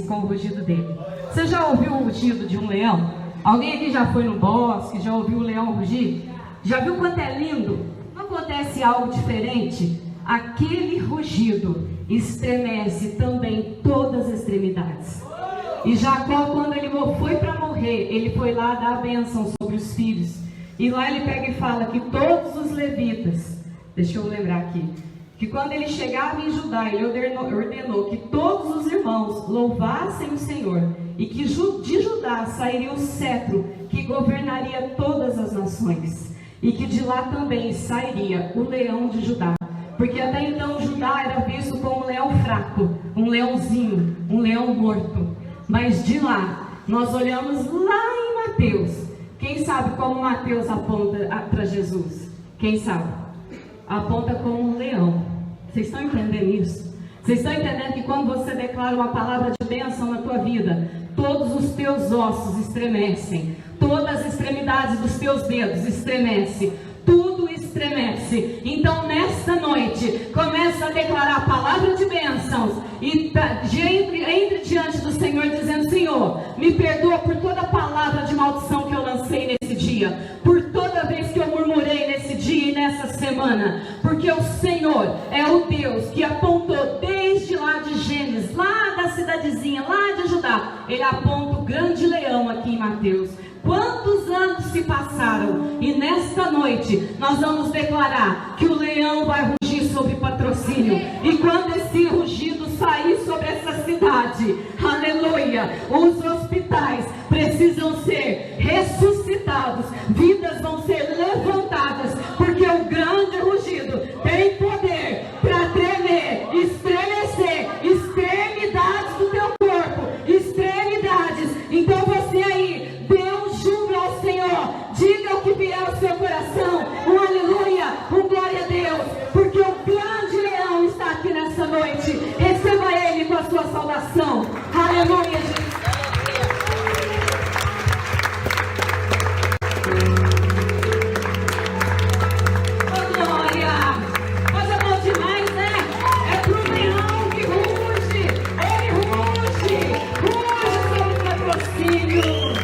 estremece com o rugido dele. Você já ouviu o rugido de um leão? Alguém aqui já foi no bosque, já ouviu o leão rugir? Já viu quanto é lindo? Não acontece algo diferente? Aquele rugido estremece também todas as extremidades. E Jacó, quando ele foi para morrer, ele foi lá dar a bênção sobre os filhos. E lá ele pega e fala que todos os levitas, deixa eu lembrar aqui, que quando ele chegava em Judá, ele ordenou que todos os irmãos louvassem o Senhor, e que de Judá sairia o cetro que governaria todas as nações, e que de lá também sairia o leão de Judá, porque até então Judá era visto como um leão fraco, um leãozinho, um leão morto. Mas de lá, nós olhamos lá em Mateus. Quem sabe como Mateus aponta para Jesus? Quem sabe? Aponta como um leão. Vocês estão entendendo isso? Vocês estão entendendo que quando você declara uma palavra de bênção na tua vida, todos os teus ossos estremecem, todas as extremidades dos teus dedos estremecem, tudo estremece. Então nesta noite, começa a declarar a palavra de bênçãos e entre diante do Senhor dizendo: Senhor, me perdoa por toda palavra de maldição que eu lancei nesse dia, por toda vez que eu murmurei nesse dia e nessa semana, porque o Senhor é o Deus que apontou desde lá de Gênesis, lá da cidadezinha, lá de Judá, ele aponta o grande leão aqui em Mateus. Quantos anos se passaram? E nesta noite nós vamos declarar que o leão vai rugir sobre Patrocínio. E quando esse rugido sair sobre essa cidade, aleluia, os hospitais precisam ser ressuscitados, vidas vão ser levantadas, porque o grande rugido tem poder para tremer, estremecer extremidades do teu corpo, extremidades. Então você aí, diga o que vier ao seu coração, um aleluia, um glória a Deus, porque o grande leão está aqui nessa noite. Receba ele com a sua salvação. Aleluia, Jesus. Oh, glória. Coisa boa demais, né? É pro leão que ruge. Ele ruge sobre o Patrocínio.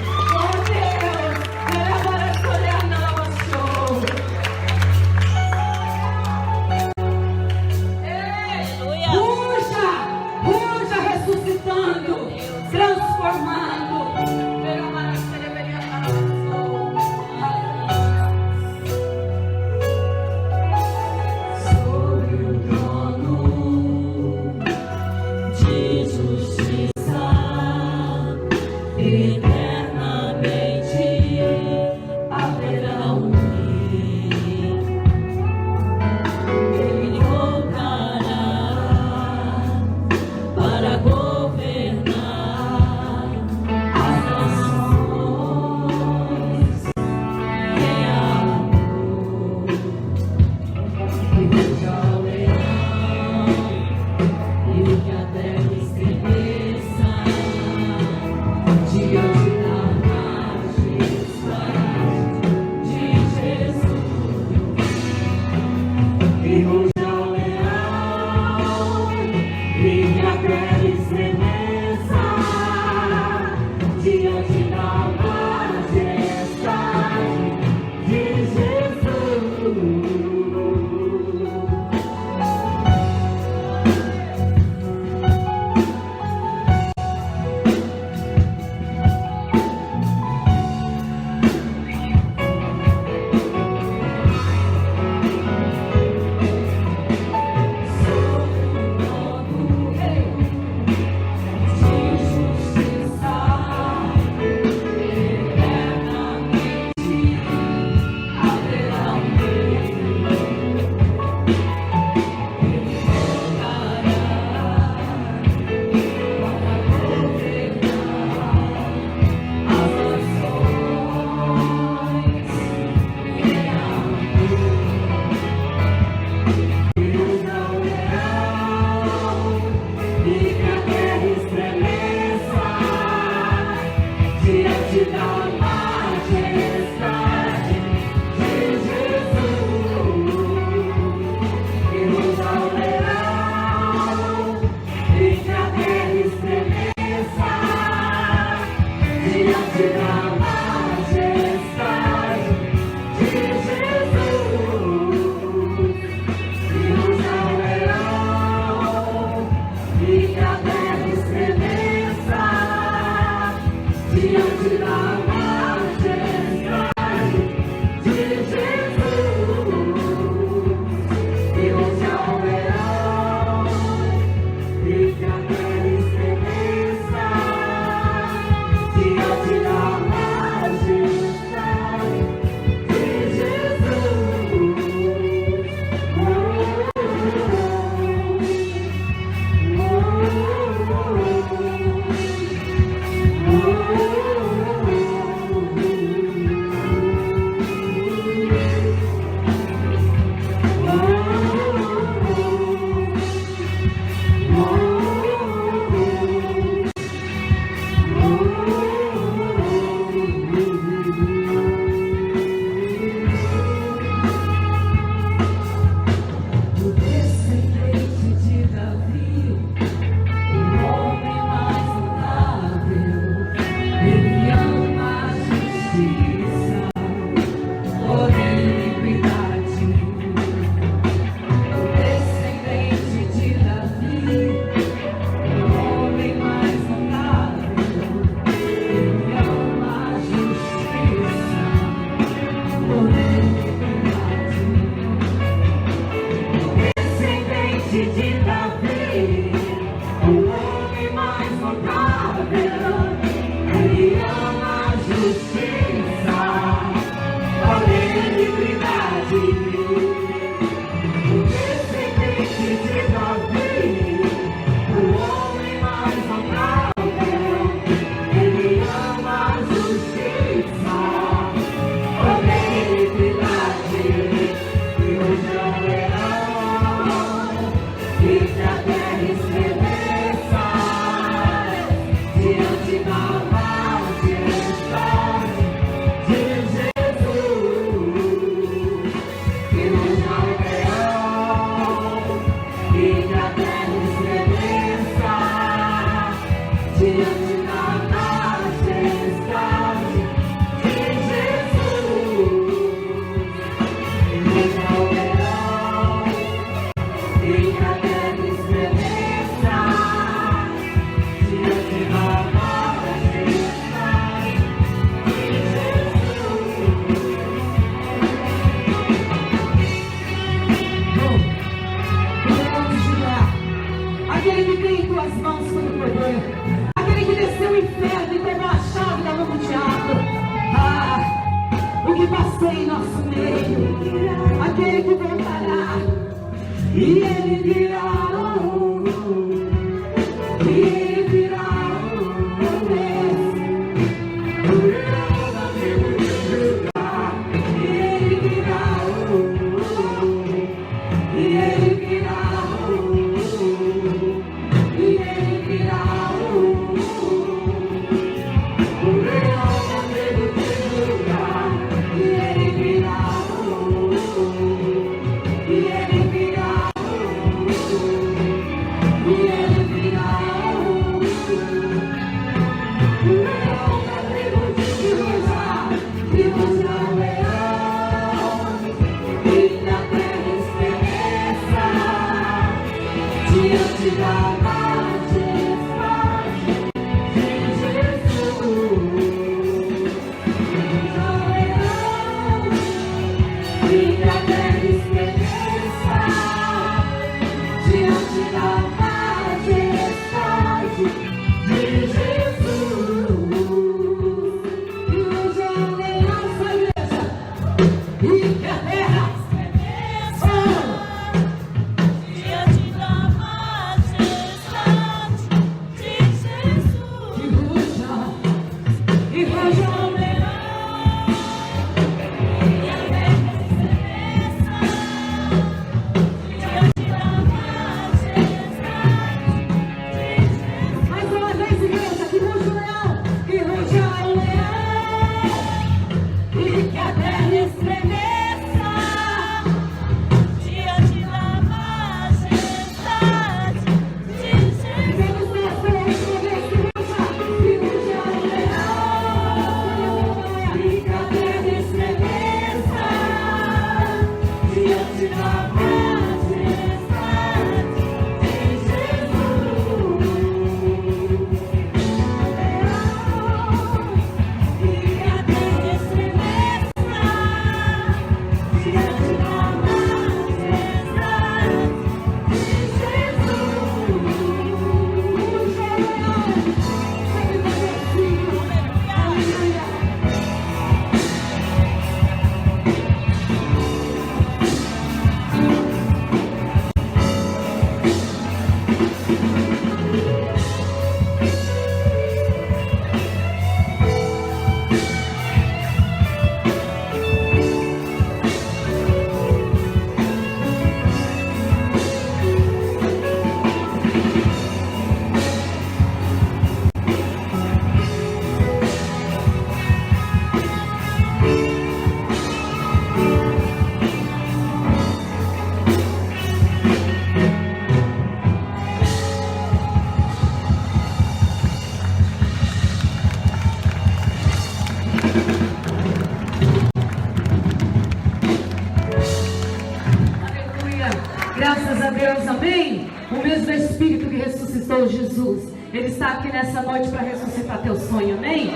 Graças a Deus, amém? O mesmo Espírito que ressuscitou Jesus, Ele está aqui nessa noite para ressuscitar teu sonho, amém?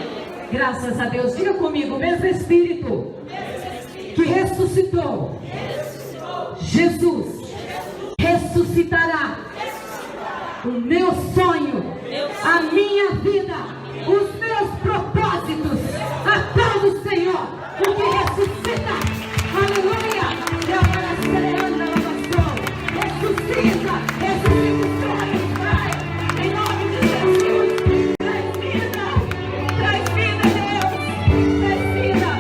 Graças a Deus, diga comigo, o mesmo Espírito ressuscitou. Jesus ressuscitará o meu sonho, a minha vida, os meus propósitos. Aplauda o Senhor, porque ressuscita. Aleluia. Ressuscita, ressuscita os sonhos, Pai. Em nome de Jesus. Traz vida, Deus. Traz vida.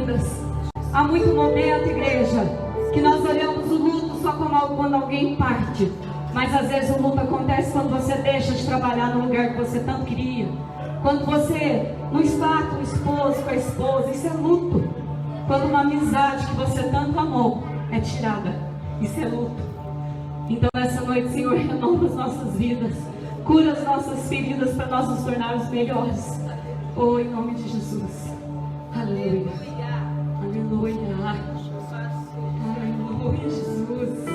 lutas. Há muito momento, igreja, que nós olhamos o luto só como algo quando alguém parte. Mas às vezes o luto acontece quando você deixa de trabalhar no lugar que você tanto queria. Quando você não está com o esposo, com a esposa, isso é luto. Quando uma amizade que você tanto amou é tirada, isso é luto. Então nessa noite, Senhor, renova as nossas vidas, cura as nossas feridas para nós nos tornarmos melhores. Oh, em nome de Jesus. Aleluia. Aleluia. Aleluia, Jesus.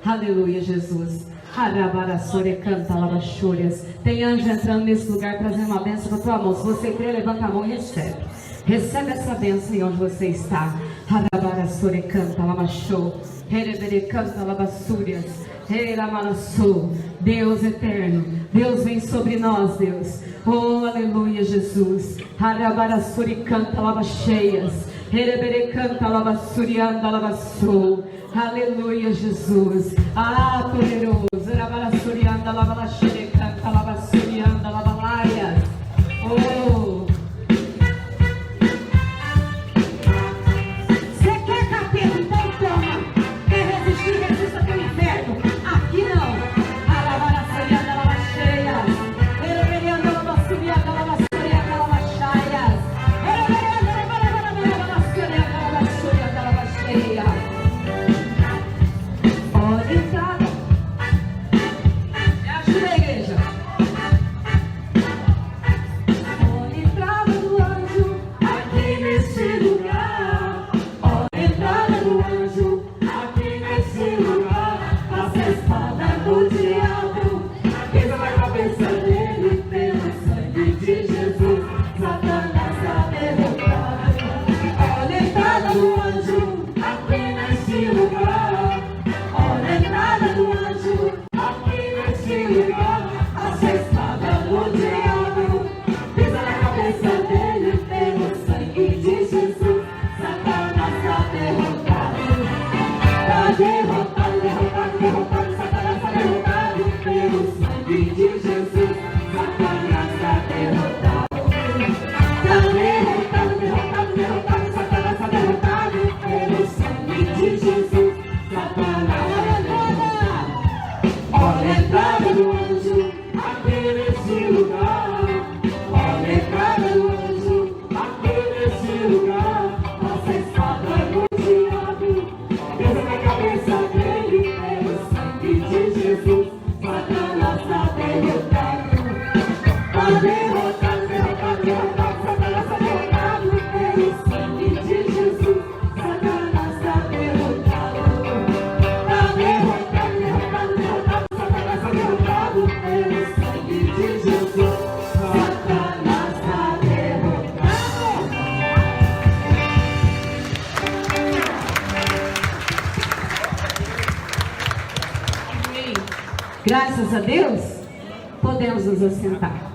Aleluia, Jesus. Tem anjo entrando nesse lugar, trazendo uma bênção para a tua mão. Se você crê, levanta a mão e recebe. Recebe essa bênção aí onde você está. Deus eterno, Deus vem sobre nós, Deus. Oh, aleluia, Jesus. Canta lavas cheias. Canta lavas lavas. Aleluia, Jesus. Ah, poderoso. Oh. Você quer capeta? Então toma. Quer resistir? Resista pelo inferno. Aqui não. Pode entrar. Me ajuda, igreja. derrotado, derrotado, derrotado, Satanás está derrotado, pelo sangue de Jesus, Satanás está derrotado. Está derrotado, derrotado, derrotado, Satanás está derrotado, pelo sangue de Jesus, Satanás está derrotado. Olha a entrada do anjo aqui nesse lugar, olha a entrada do anjo aqui nesse lugar. Nossa espada no diabo, pesa na cabeça dele, pelo sangue de Jesus, Satanás está derrotado. Está derrotado, derrotado, derrotado, Satanás está derrotado, pelo sangue de Jesus, Satanás está derrotado. Está derrotado, derrotado, derrotado, Satanás está derrotado, pelo sangue de Jesus, Satanás está derrotado. Amém. Graças a Deus, podemos nos assentar.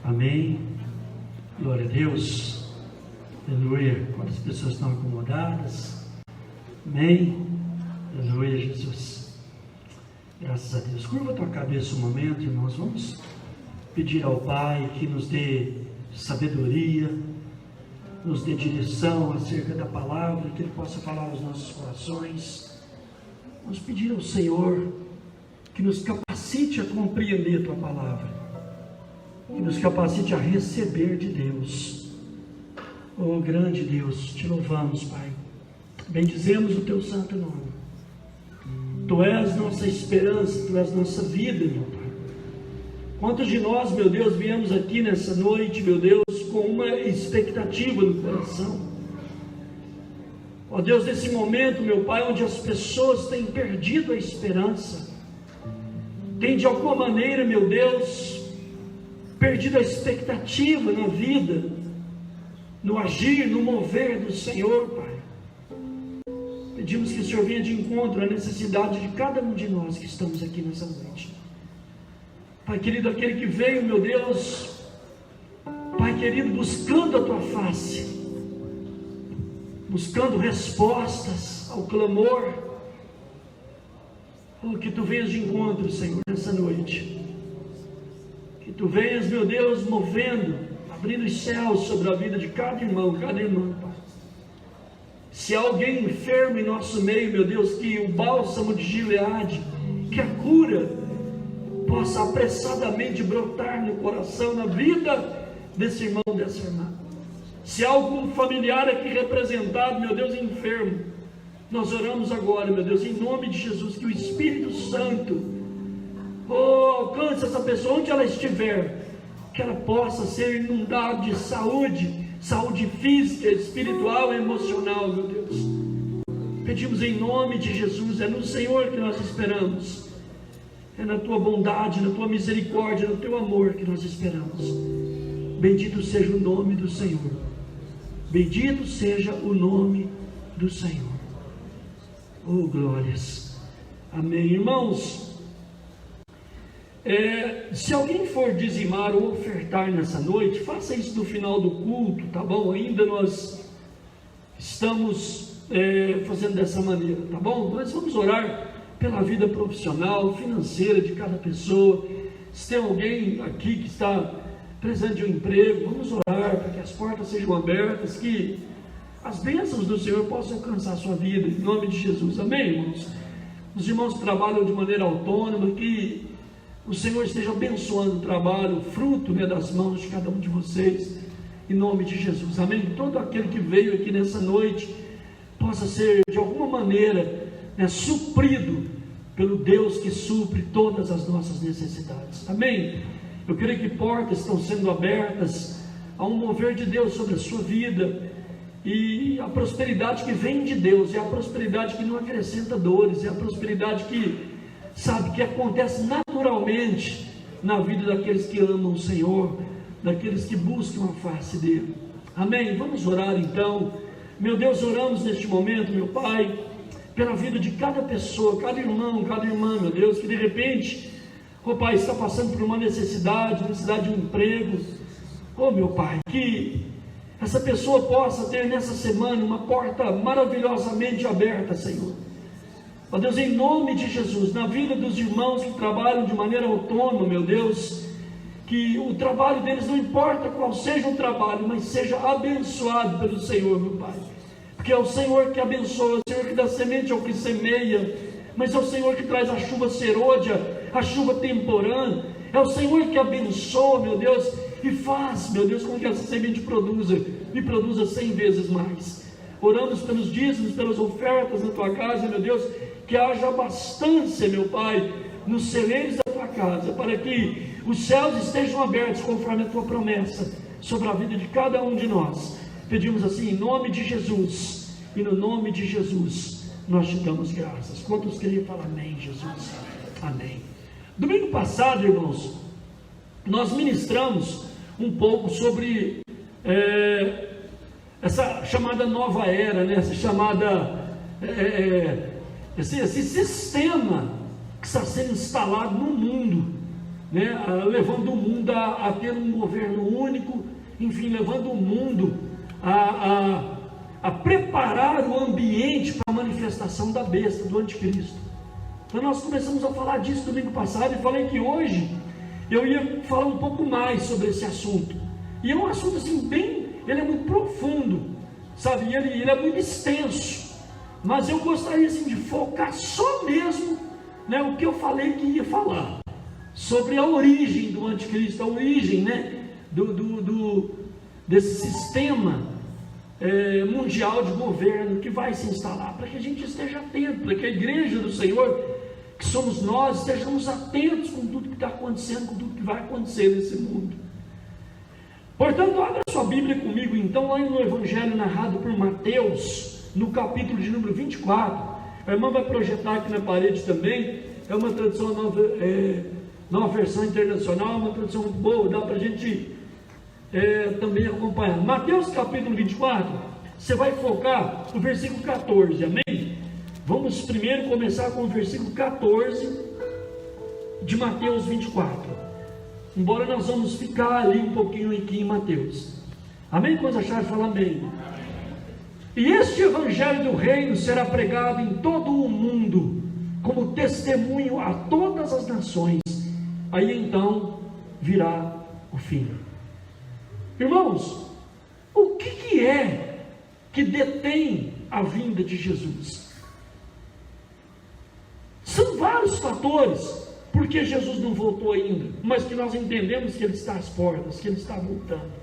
Amém. Glória a Deus. Aleluia. Quantas pessoas estão acomodadas? Amém. Aleluia, Jesus. Graças a Deus. Curva a tua cabeça um momento, irmãos. Vamos pedir ao Pai que nos dê sabedoria, nos dê direção acerca da palavra, que Ele possa falar aos nossos corações. Vamos pedir ao Senhor que nos capacite a compreender a tua palavra, que nos capacite a receber de Deus. Oh grande Deus, te louvamos, Pai, bendizemos o teu santo nome. Tu és nossa esperança, tu és nossa vida, meu Pai. Quantos de nós, meu Deus, viemos aqui nessa noite, meu Deus, com uma expectativa no coração. Ó Deus, nesse momento, meu Pai, onde as pessoas têm perdido a esperança, têm de alguma maneira, meu Deus, perdido a expectativa na vida, no agir, no mover do Senhor, Pai. Pedimos que o Senhor venha de encontro à necessidade de cada um de nós que estamos aqui nessa noite. Pai querido, aquele que veio, meu Deus, Pai querido, buscando a Tua face, buscando respostas ao clamor, oh, que Tu venhas de encontro, Senhor, nessa noite. Que Tu venhas, meu Deus, movendo, abrindo os céus sobre a vida de cada irmão, cada irmã, Pai. Se há alguém enfermo em nosso meio, meu Deus, que o bálsamo de Gileade, que a cura possa apressadamente brotar no coração, na vida desse irmão, dessa irmã. Se há algum familiar aqui representado, meu Deus, enfermo, nós oramos agora, meu Deus, em nome de Jesus, que o Espírito Santo alcance essa pessoa onde ela estiver, que ela possa ser inundada de saúde, saúde física, espiritual e emocional, meu Deus. Pedimos em nome de Jesus, é no Senhor que nós esperamos, é na Tua bondade, na Tua misericórdia, no Teu amor que nós esperamos. Bendito seja o nome do Senhor, bendito seja o nome do Senhor. Oh glórias, amém. Irmãos, se alguém for dizimar ou ofertar nessa noite, faça isso no final do culto, tá bom? Ainda nós estamos fazendo dessa maneira, tá bom? Nós vamos orar pela vida profissional, financeira de cada pessoa. Se tem alguém aqui que está precisando de um emprego, vamos orar para que as portas sejam abertas, que as bênçãos do Senhor possam alcançar a sua vida, em nome de Jesus, amém, irmãos? Os irmãos que trabalham de maneira autônoma, que o Senhor esteja abençoando o trabalho, o fruto, das mãos de cada um de vocês, em nome de Jesus, amém? Todo aquele que veio aqui nessa noite possa ser de alguma maneira suprido pelo Deus que supre todas as nossas necessidades, amém? Eu creio que portas estão sendo abertas a um mover de Deus sobre a sua vida, E a prosperidade que vem de Deus, é a prosperidade que não acrescenta dores, é a prosperidade que, sabe, que acontece naturalmente na vida daqueles que amam o Senhor, daqueles que buscam a face dele. Amém? Vamos orar então. Meu Deus, oramos neste momento, meu Pai, pela vida de cada pessoa, cada irmão, cada irmã, meu Deus, que de repente, oh Pai, está passando por uma necessidade de um emprego. Oh meu Pai, que essa pessoa possa ter nessa semana uma porta maravilhosamente aberta, Senhor. Ó Deus, em nome de Jesus, na vida dos irmãos que trabalham de maneira autônoma, meu Deus, que o trabalho deles, não importa qual seja o trabalho, mas seja abençoado pelo Senhor, meu Pai. Porque é o Senhor que abençoa, é o Senhor que dá semente ao que semeia, mas é o Senhor que traz a chuva serôdia, a chuva temporã, é o Senhor que abençoa, meu Deus, e faz, meu Deus, com que essa semente produza, e produza 100 vezes mais. Oramos pelos dízimos, pelas ofertas na tua casa, meu Deus, que haja abastância, meu Pai, nos celeiros da tua casa, para que os céus estejam abertos conforme a tua promessa sobre a vida de cada um de nós. Pedimos assim em nome de Jesus, e no nome de Jesus nós te damos graças. Quantos queriam falar amém, Jesus? Amém. Domingo passado, irmãos, nós ministramos um pouco sobre essa chamada nova era, né? Essa chamada esse sistema que está sendo instalado no mundo, né? Levando o mundo a ter um governo único, enfim, levando o mundo a preparar o ambiente para a manifestação da besta, do anticristo. Então nós começamos a falar disso domingo passado, e falei que hoje eu ia falar um pouco mais sobre esse assunto. E é um assunto assim ele é muito profundo, sabe? Ele é muito extenso. Mas eu gostaria assim de focar só mesmo, né, o que eu falei que ia falar, sobre a origem do anticristo, a origem, né, desse sistema mundial de governo que vai se instalar, para que a gente esteja atento, para que a igreja do Senhor, que somos nós, estejamos atentos com tudo que está acontecendo, com tudo que vai acontecer nesse mundo. Portanto, abra sua Bíblia comigo então, lá no Evangelho narrado por Mateus, no capítulo de número 24, a irmã vai projetar aqui na parede também, é uma tradução nova versão internacional, uma tradução muito boa, dá para a gente também acompanhar. Mateus capítulo 24, você vai focar no versículo 14, amém? Vamos primeiro começar com o versículo 14 de Mateus 24. Embora nós vamos ficar ali um pouquinho aqui em Mateus. Amém? Quando acharem, fala amém. E este evangelho do reino será pregado em todo o mundo, como testemunho a todas as nações. Aí então virá o fim. Irmãos, o que é que detém a vinda de Jesus? São vários fatores porque Jesus não voltou ainda, mas que nós entendemos que Ele está às portas, que Ele está voltando.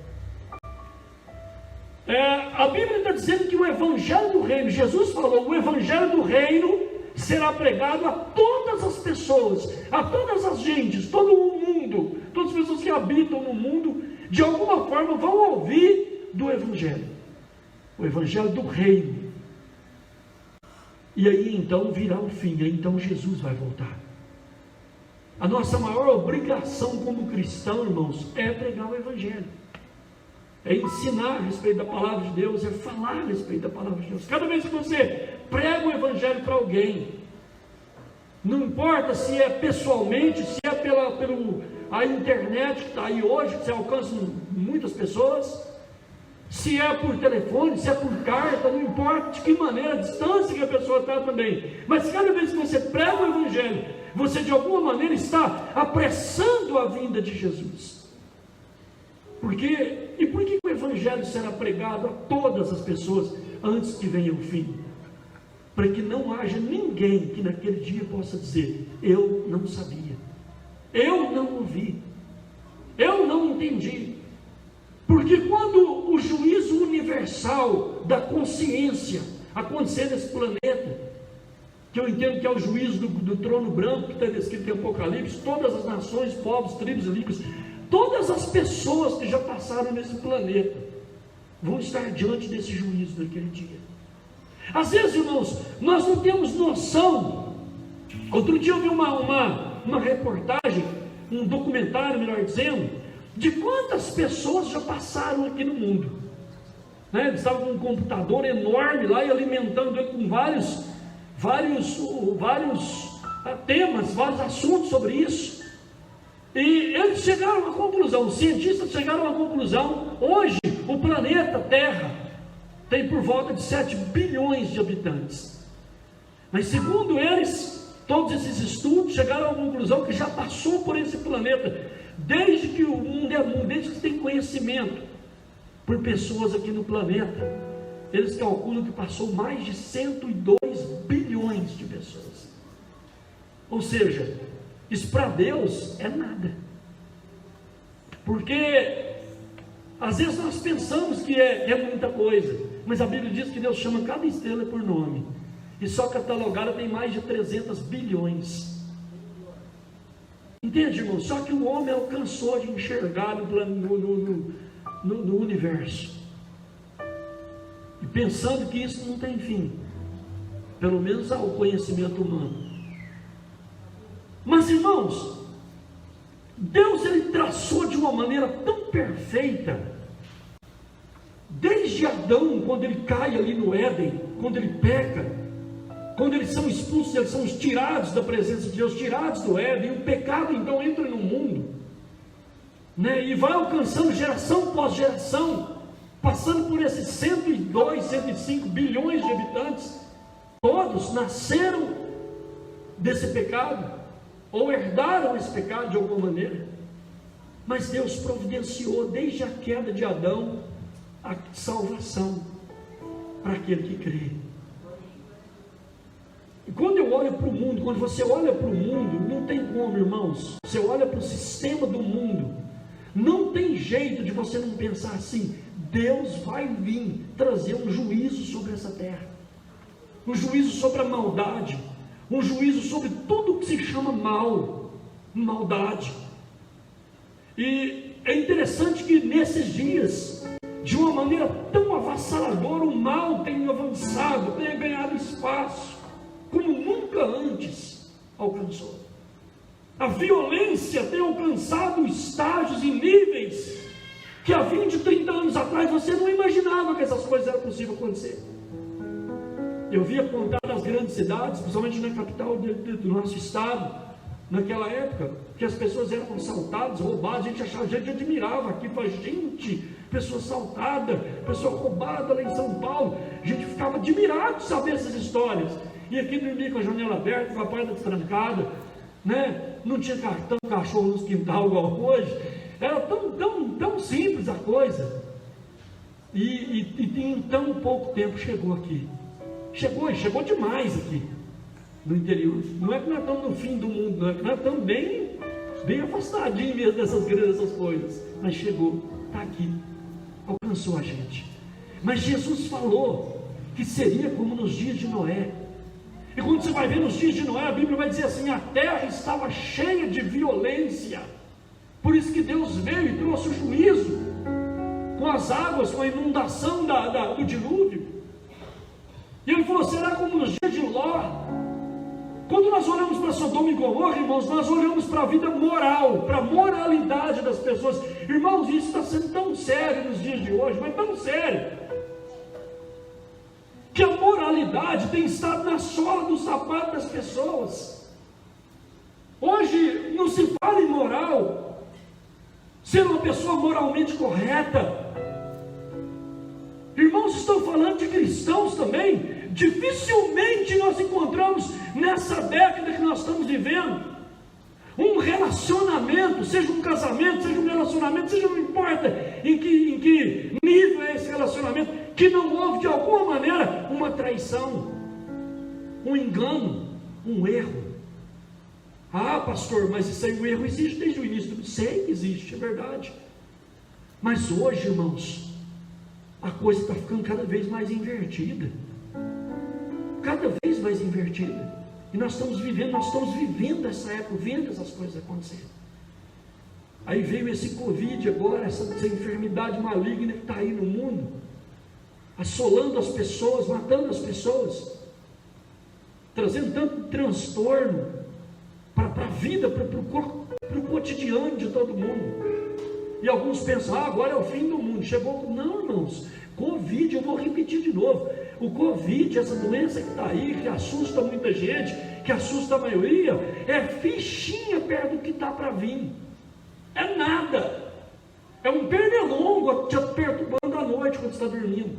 A Bíblia está dizendo que o Evangelho do Reino, Jesus falou, o Evangelho do Reino será pregado a todas as pessoas, a todas as gentes, todo o mundo, todas as pessoas que habitam no mundo, de alguma forma vão ouvir do Evangelho, o Evangelho do Reino. E aí então virá o fim, aí então Jesus vai voltar. A nossa maior obrigação como cristão, irmãos, é pregar o Evangelho, é ensinar a respeito da palavra de Deus, é falar a respeito da palavra de Deus. Cada vez que você prega o Evangelho para alguém, não importa se é pessoalmente, se é pela internet que está aí hoje, que você alcança muitas pessoas, se é por telefone, se é por carta, não importa de que maneira, a distância que a pessoa está também, mas cada vez que você prega o Evangelho, você de alguma maneira está apressando a vinda de Jesus. Por quê? E por que o Evangelho será pregado a todas as pessoas antes que venha o fim? Para que não haja ninguém que naquele dia possa dizer: eu não sabia, eu não ouvi, eu não entendi. Porque quando o juízo universal da consciência acontecer nesse planeta, que eu entendo que é o juízo do trono branco, que está descrito em Apocalipse, todas as nações, povos, tribos e línguas, todas as pessoas que já passaram nesse planeta, vão estar diante desse juízo naquele dia. Às vezes, irmãos, nós não temos noção. Outro dia eu vi uma reportagem, um documentário, melhor dizendo, de quantas pessoas já passaram aqui no mundo. Eles estavam com um computador enorme lá e alimentando ele com vários temas, vários assuntos sobre isso. E eles chegaram a uma conclusão, os cientistas chegaram a uma conclusão: hoje o planeta Terra tem por volta de 7 bilhões de habitantes. Mas segundo eles, todos esses estudos chegaram a uma conclusão que já passou por esse planeta, desde que o mundo é mundo, desde que tem conhecimento por pessoas aqui no planeta, eles calculam que passou mais de 102 bilhões de pessoas. Ou seja, isso para Deus é nada. Porque às vezes nós pensamos que é muita coisa, mas a Bíblia diz que Deus chama cada estrela por nome, e só catalogada tem mais de 300 bilhões. Entende, irmão? Só que o homem alcançou de enxergar no universo, e pensando que isso não tem fim, pelo menos ao conhecimento humano. Mas, irmãos, Deus, ele traçou de uma maneira tão perfeita, desde Adão, quando ele cai ali no Éden, quando ele peca, quando eles são expulsos, eles são tirados da presença de Deus, tirados do Éden, e o pecado então entra no mundo, e vai alcançando geração após geração, passando por esses 102, 105 bilhões de habitantes. Todos nasceram desse pecado, ou herdaram esse pecado de alguma maneira. Mas Deus providenciou desde a queda de Adão a salvação para aquele que crê. E quando eu olho para o mundo, quando você olha para o mundo, não tem como, irmãos, você olha para o sistema do mundo, não tem jeito de você não pensar assim: Deus vai vir trazer um juízo sobre essa terra, um juízo sobre a maldade, um juízo sobre tudo que se chama mal, maldade. E é interessante que nesses dias, de uma maneira tão avassaladora, o mal tem avançado, tem ganhado espaço, como nunca antes alcançou. A violência tem alcançado estágios e níveis que há 20, 30 anos atrás você não imaginava que essas coisas eram possíveis acontecer. Eu via contar nas grandes cidades, principalmente na capital do nosso estado, naquela época, que as pessoas eram assaltadas, roubadas, a gente admirava aqui, falava: gente, pessoa assaltada, pessoa roubada lá em São Paulo. A gente ficava admirado de saber essas histórias. E aqui dormia com a janela aberta, com a porta destrancada, não tinha cartão, cachorro nos quintal igual hoje. Era tão simples a coisa. E em tão pouco tempo chegou aqui. Chegou demais aqui no interior. Não é que nós estamos no fim do mundo, não é que nós estamos bem afastadinhos mesmo dessas coisas. Mas chegou, está aqui, alcançou a gente. Mas Jesus falou que seria como nos dias de Noé. E quando você vai ver nos dias de Noé, a Bíblia vai dizer assim: a terra estava cheia de violência. Por isso que Deus veio e trouxe o juízo, com as águas, com a inundação do dilúvio. E ele falou: será como nos dias de Ló? Quando nós olhamos para Sodoma e Gomorra, irmãos, nós olhamos para a vida moral, para a moralidade das pessoas. Irmãos, isso está sendo tão sério nos dias de hoje, mas tão sério, que a moralidade tem estado na sola do sapato das pessoas. Hoje não se fala em moral, ser uma pessoa moralmente correta. Irmãos, estou falando de cristãos também. Dificilmente nós encontramos nessa década que nós estamos vivendo um relacionamento, seja um casamento, seja um relacionamento, seja, não importa em que nível é esse relacionamento, que não houve de alguma maneira uma traição, um engano, um erro. Ah, pastor, mas isso aí, o erro existe desde o início. Sei que existe, é verdade. Mas hoje, irmãos, a coisa está ficando cada vez mais invertida. Cada vez mais invertida. E nós estamos vivendo essa época, vendo essas coisas acontecerem. Aí veio esse Covid agora, essa enfermidade maligna que está aí no mundo. assolando as pessoas, matando as pessoas, trazendo tanto transtorno para a vida, para o cotidiano de todo mundo. E alguns pensam, agora é o fim do mundo, chegou. Não, irmãos, Covid, eu vou repetir de novo, o Covid, essa doença que está aí, que assusta muita gente, que assusta a maioria, é fichinha perto do que está para vir, é nada, é um pernilongo te perturbando à noite quando você está dormindo,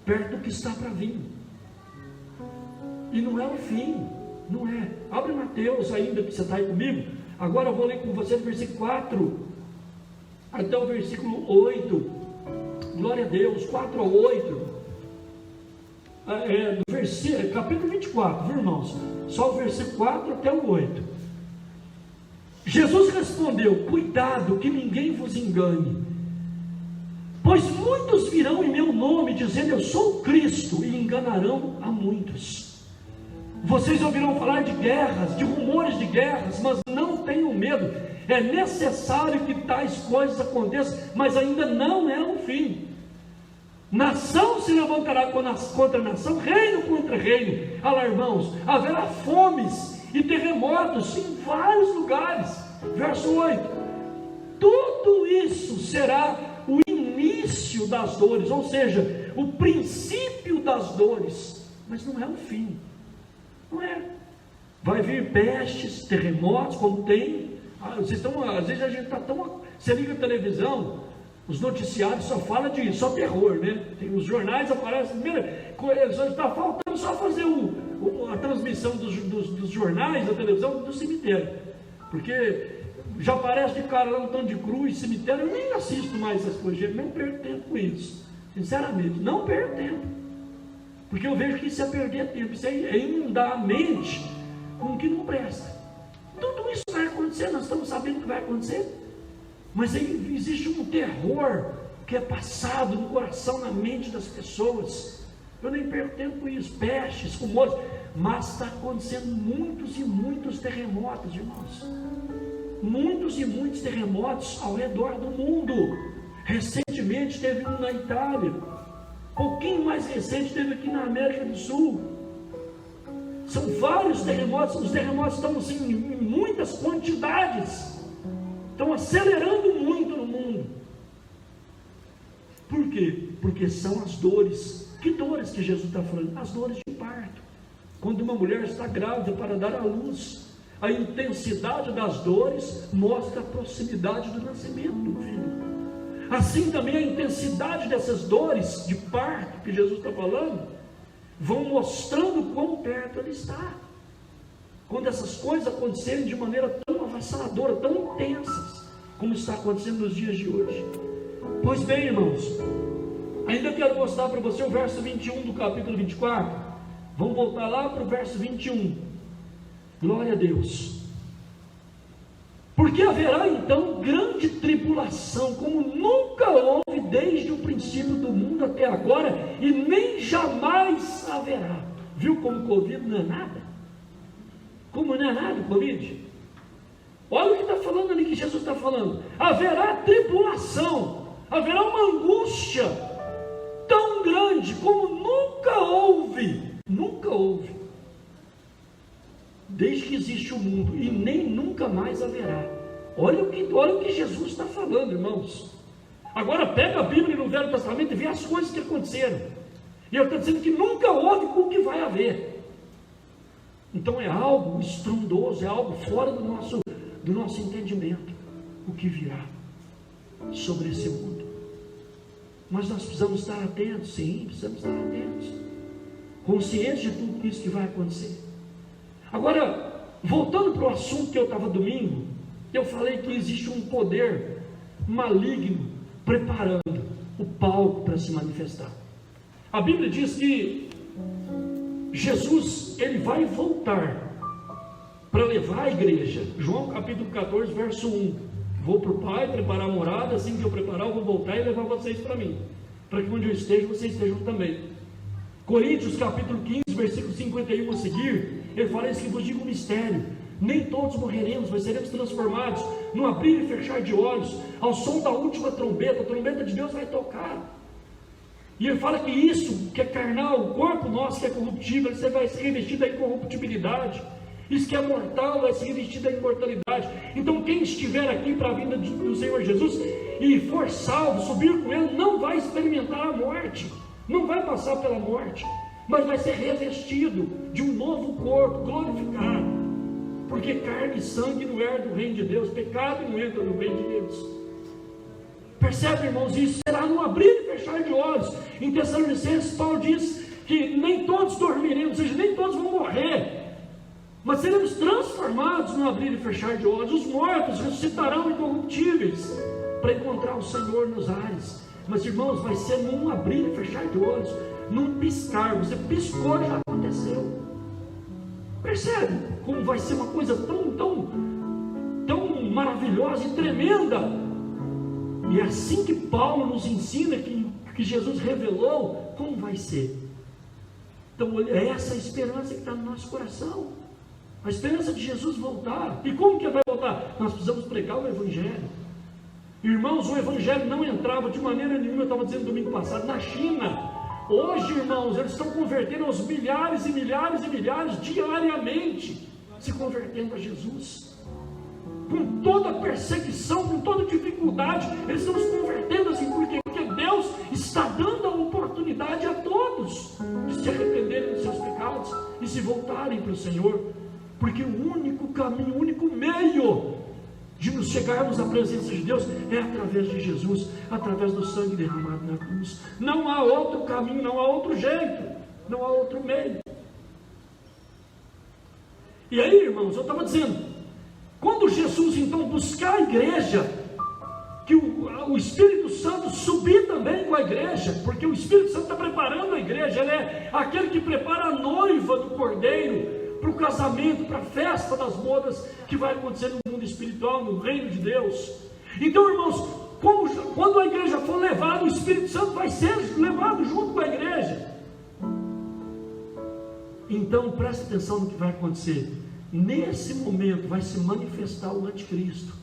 perto do que está para vir, e não é o fim, não é. Abre Mateus ainda, que você está aí comigo. Agora eu vou ler com você do versículo 4 até o versículo 8. Glória a Deus, 4 a 8. Do versículo, capítulo 24, viu, irmãos? Só o versículo 4 até o 8. Jesus respondeu: cuidado que ninguém vos engane, pois muitos virão em meu nome dizendo eu sou Cristo, e enganarão a muitos. Vocês ouvirão falar de guerras, de rumores de guerras, mas não tenham medo. É necessário que tais coisas aconteçam, mas ainda não é o fim. Nação se levantará contra nação, reino contra reino. Olha, irmãos, haverá fomes e terremotos em vários lugares. Verso 8: tudo isso será o início das dores, ou seja, o princípio das dores, mas não é o fim. Não é. Vai vir pestes, terremotos, como tem. Às vezes a gente está tão. Você liga a televisão, os noticiários só falam de só terror, né? Tem, os jornais aparecem. Está faltando só fazer a transmissão dos jornais, da televisão, do cemitério. Porque já aparece de cara lá um tanto de cruz, cemitério. Eu nem assisto mais essas coisas, não perco tempo com isso. Sinceramente, não perco tempo. Porque eu vejo que isso é perder tempo, isso é inundar a mente com o que não presta. Tudo isso vai acontecer, nós estamos sabendo que vai acontecer, mas aí existe um terror que é passado no coração, na mente das pessoas. Eu nem perco tempo com isso, pestes, rumores, mas está acontecendo muitos e muitos terremotos, irmãos. Muitos e muitos terremotos ao redor do mundo. Recentemente teve um na Itália. Pouquinho mais recente teve aqui na América do Sul. São vários terremotos. Os terremotos estão assim, em muitas quantidades, estão acelerando muito no mundo. Por quê? Porque são as dores. Que dores que Jesus está falando? As dores de parto. Quando uma mulher está grávida para dar à luz, a intensidade das dores mostra a proximidade do nascimento do filho. Assim também a intensidade dessas dores de parto que Jesus está falando, vão mostrando quão perto ele está. Quando essas coisas acontecerem de maneira tão avassaladora, tão intensas, como está acontecendo nos dias de hoje. Pois bem, irmãos, ainda quero mostrar para você o verso 21 do capítulo 24. Vamos voltar lá para o verso 21. Glória a Deus. Porque haverá então grande tribulação, como nunca houve desde o princípio do mundo até agora, e nem jamais haverá. Viu como o Covid não é nada? Como não é nada o Covid? Olha o que está falando ali, que Jesus está falando. Haverá tribulação, haverá uma angústia tão grande como nunca houve. Nunca houve. Desde que existe o mundo, e nem nunca mais haverá. Olha o que Jesus está falando, irmãos. Agora pega a Bíblia no Velho Testamento e vê as coisas que aconteceram. E ele está dizendo que nunca houve com o que vai haver. Então é algo estrondoso, é algo fora do nosso entendimento, o que virá sobre esse mundo. Mas nós precisamos estar atentos, sim, precisamos estar atentos, conscientes de tudo isso que vai acontecer. Agora, voltando para o assunto que eu estava domingo, eu falei que existe um poder maligno preparando o palco para se manifestar. A Bíblia diz que Jesus, ele vai voltar para levar a igreja. João capítulo 14, verso 1. Vou para o Pai preparar a morada, assim que eu preparar eu vou voltar e levar vocês para mim, para que onde eu esteja, vocês estejam também. Coríntios capítulo 15, versículo 51 a seguir, ele fala isso: que vos digo um mistério, nem todos morreremos, mas seremos transformados no abrir e fechar de olhos, ao som da última trombeta. A trombeta de Deus vai tocar, E ele fala que isso que é carnal, o corpo nosso que é corruptível, você vai se revestir da incorruptibilidade. Isso que é mortal vai se revestir da imortalidade. Então quem estiver aqui para a vinda do Senhor Jesus e for salvo, subir com Ele, não vai experimentar a morte, não vai passar pela morte, mas vai ser revestido de um novo corpo glorificado, porque carne e sangue não herdam do reino de Deus, pecado não entra no reino de Deus. Percebe, irmãos? Isso será no abrir e fechar de olhos. Em Tessalonicenses, Paulo diz que nem todos dormiremos, ou seja, nem todos vão morrer, mas seremos transformados no abrir e fechar de olhos. Os mortos ressuscitarão incorruptíveis para encontrar o Senhor nos ares. Mas, irmãos, vai ser num abrir e fechar de olhos, num piscar. Você piscou, já aconteceu. Percebe como vai ser uma coisa tão maravilhosa e tremenda? E é assim que Paulo nos ensina, que Jesus revelou como vai ser. Então é essa a esperança que está no nosso coração, a esperança de Jesus voltar. E como que vai voltar? Nós precisamos pregar o Evangelho. Irmãos, o Evangelho não entrava de maneira nenhuma, eu estava dizendo domingo passado, na China. Hoje, irmãos, eles estão convertendo aos milhares e milhares e milhares diariamente, se convertendo a Jesus. Com toda a perseguição, com toda a dificuldade, eles estão se convertendo assim. Por quê? Porque Deus está dando a oportunidade a todos de se arrependerem dos seus pecados e se voltarem para o Senhor. Porque o único caminho, o único meio de nos chegarmos à presença de Deus é através de Jesus, através do sangue derramado na cruz. Não há outro caminho, não há outro jeito, não há outro meio. E aí, irmãos, eu estava dizendo, quando Jesus então buscar a igreja, que o Espírito Santo subir também com a igreja, porque o Espírito Santo está preparando a igreja, ele é aquele que prepara a noiva do Cordeiro para o casamento, para a festa das bodas que vai acontecer no mundo espiritual, no reino de Deus. Então, irmãos, quando a igreja for levada, o Espírito Santo vai ser levado junto com a igreja. Então, preste atenção no que vai acontecer. Nesse momento vai se manifestar o anticristo,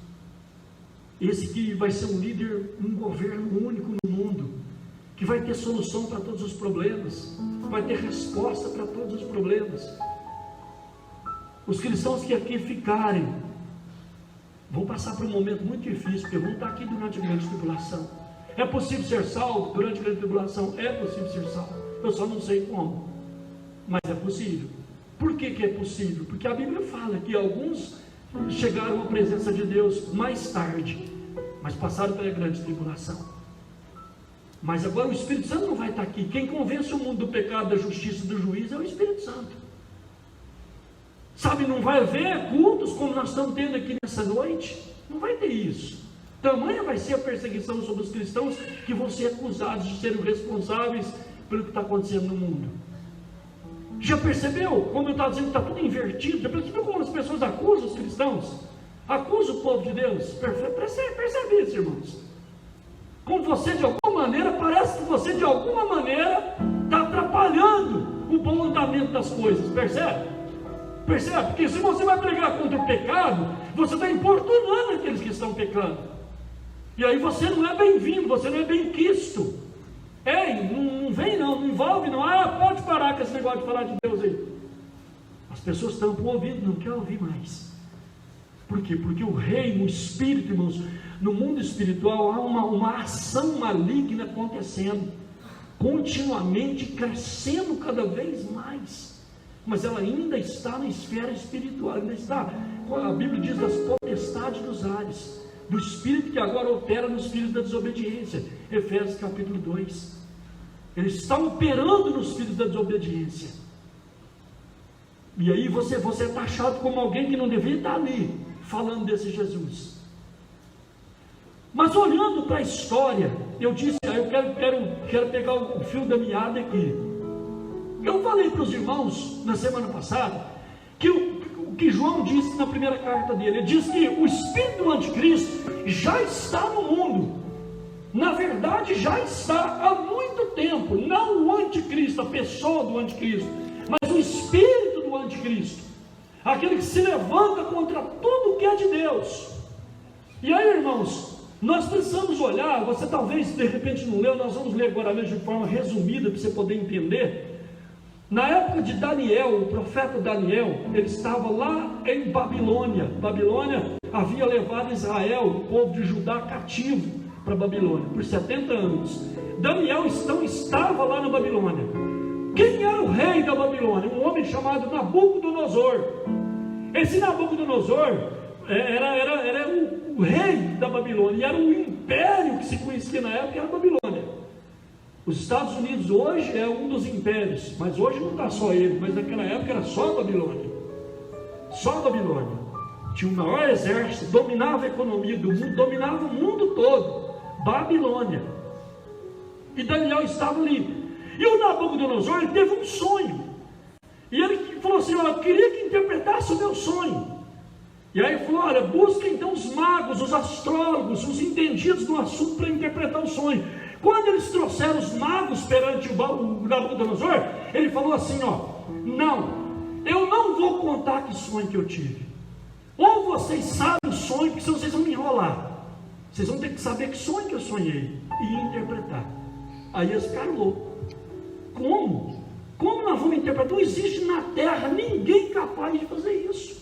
esse que vai ser um líder, um governo único no mundo, que vai ter solução para todos os problemas, vai ter resposta para todos os problemas. Os cristãos que aqui ficarem vão passar por um momento muito difícil, porque vão estar aqui durante a grande tribulação. É possível ser salvo durante a grande tribulação? É possível ser salvo, eu só não sei como, mas é possível. Por que é possível? Porque a Bíblia fala que alguns chegaram à presença de Deus mais tarde, mas passaram pela grande tribulação. Mas agora o Espírito Santo não vai estar aqui. Quem convence o mundo do pecado, da justiça e do juízo é o Espírito Santo. Sabe, não vai haver cultos como nós estamos tendo aqui nessa noite. Não vai ter isso. Tamanha vai ser a perseguição sobre os cristãos que vão ser acusados de serem responsáveis pelo que está acontecendo no mundo. Já percebeu como eu estava dizendo que está tudo invertido? Já percebeu como as pessoas acusam os cristãos? Acusam o povo de Deus? Percebe isso, irmãos? Como você de alguma maneira, parece que você de alguma maneira está atrapalhando o bom andamento das coisas, percebe? Percebe? Porque se você vai pregar contra o pecado, você está importunando aqueles que estão pecando, e aí você não é bem-vindo, você não é bem-quisto. Ei, não vem não envolve não, pode parar com esse negócio de falar de Deus aí. As pessoas estão ouvindo, não querem ouvir mais. Por quê? Porque o reino, o Espírito, irmãos, no mundo espiritual há uma ação maligna acontecendo, continuamente crescendo cada vez mais, mas ela ainda está na esfera espiritual, ainda está, a Bíblia diz, das potestades dos ares, do Espírito que agora opera nos filhos da desobediência, Efésios capítulo 2, ele está operando nos filhos da desobediência, e aí você é taxado como alguém que não deveria estar ali, falando desse Jesus. Mas olhando para a história, eu disse, eu quero pegar o fio da meada aqui. Eu falei para os irmãos na semana passada que o que João disse na primeira carta dele, ele diz que o espírito do anticristo já está no mundo. Na verdade já está há muito tempo, não o anticristo, a pessoa do anticristo, mas o espírito do anticristo, aquele que se levanta contra tudo que é de Deus. E aí, irmãos, Nós precisamos olhar, você talvez de repente não leu, nós vamos ler agora mesmo de forma resumida para você poder entender. Na época de Daniel, o profeta Daniel, ele estava lá em Babilônia. Babilônia havia levado Israel, o povo de Judá, cativo para Babilônia por 70 anos. Daniel então estava lá na Babilônia. Quem era o rei da Babilônia? Um homem chamado Nabucodonosor. Esse Nabucodonosor era o rei da Babilônia, e era um império que se conhecia na época, era a Babilônia. Os Estados Unidos hoje é um dos impérios, mas hoje não está só ele, mas naquela época era só a Babilônia. Só a Babilônia. Tinha o maior exército, dominava a economia do mundo, dominava o mundo todo. Babilônia. E Daniel estava ali. E o Nabucodonosor, ele teve um sonho. E ele falou assim: olha, eu queria que interpretasse o meu sonho. E aí ele falou: olha, busca então os magos, os astrólogos, os entendidos no assunto para interpretar o sonho. Quando eles trouxeram os magos perante o Nabucodonosor, ele falou assim: ó, não, eu não vou contar que sonho que eu tive. Ou vocês sabem o sonho, porque senão vocês vão me enrolar. Vocês vão ter que saber que sonho que eu sonhei e interpretar. Aí eles ficaram loucos. Como? Como nós vamos interpretar? Não existe na terra ninguém capaz de fazer isso.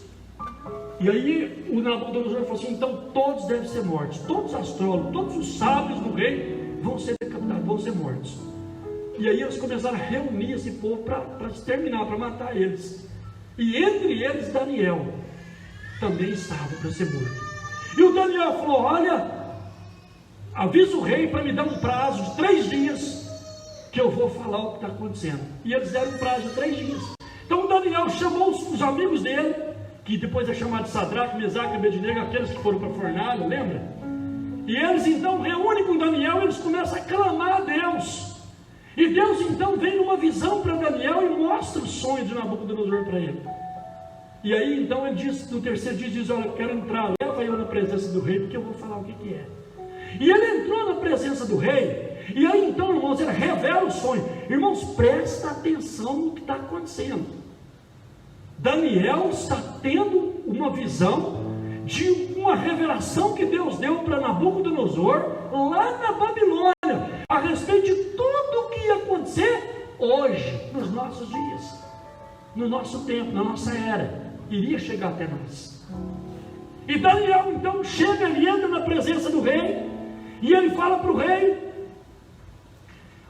E aí o Nabucodonosor falou assim: então todos devem ser mortos. Todos os astrólogos, todos os sábios do rei vão ser decapitados, vão ser mortos. E aí eles começaram a reunir esse povo para exterminar, para matar eles. E entre eles Daniel também estava para ser morto. E o Daniel falou: olha, avisa o rei para me dar um prazo de 3 dias, que eu vou falar o que está acontecendo. E eles deram um prazo de 3 dias. Então Daniel chamou os amigos dele, que depois é chamado de Sadraque, Mesaque e Abednego, aqueles que foram para a fornalha, lembra? E eles então reúnem com Daniel, eles começam a clamar a Deus. E Deus então vem numa visão para Daniel e mostra o sonho de Nabucodonosor para ele. E aí então ele diz, no terceiro dia, diz: olha, eu quero entrar, leva eu na presença do rei, porque eu vou falar o que é. E ele entrou na presença do rei, e aí então, irmãos, ele revela o sonho. Irmãos, presta atenção no que está acontecendo. Daniel está tendo uma visão de uma revelação que Deus deu para Nabucodonosor lá na Babilônia, a respeito de tudo o que ia acontecer hoje, nos nossos dias, no nosso tempo, na nossa era, iria chegar até nós. E Daniel então chega, ele entra na presença do rei, e ele fala para o rei: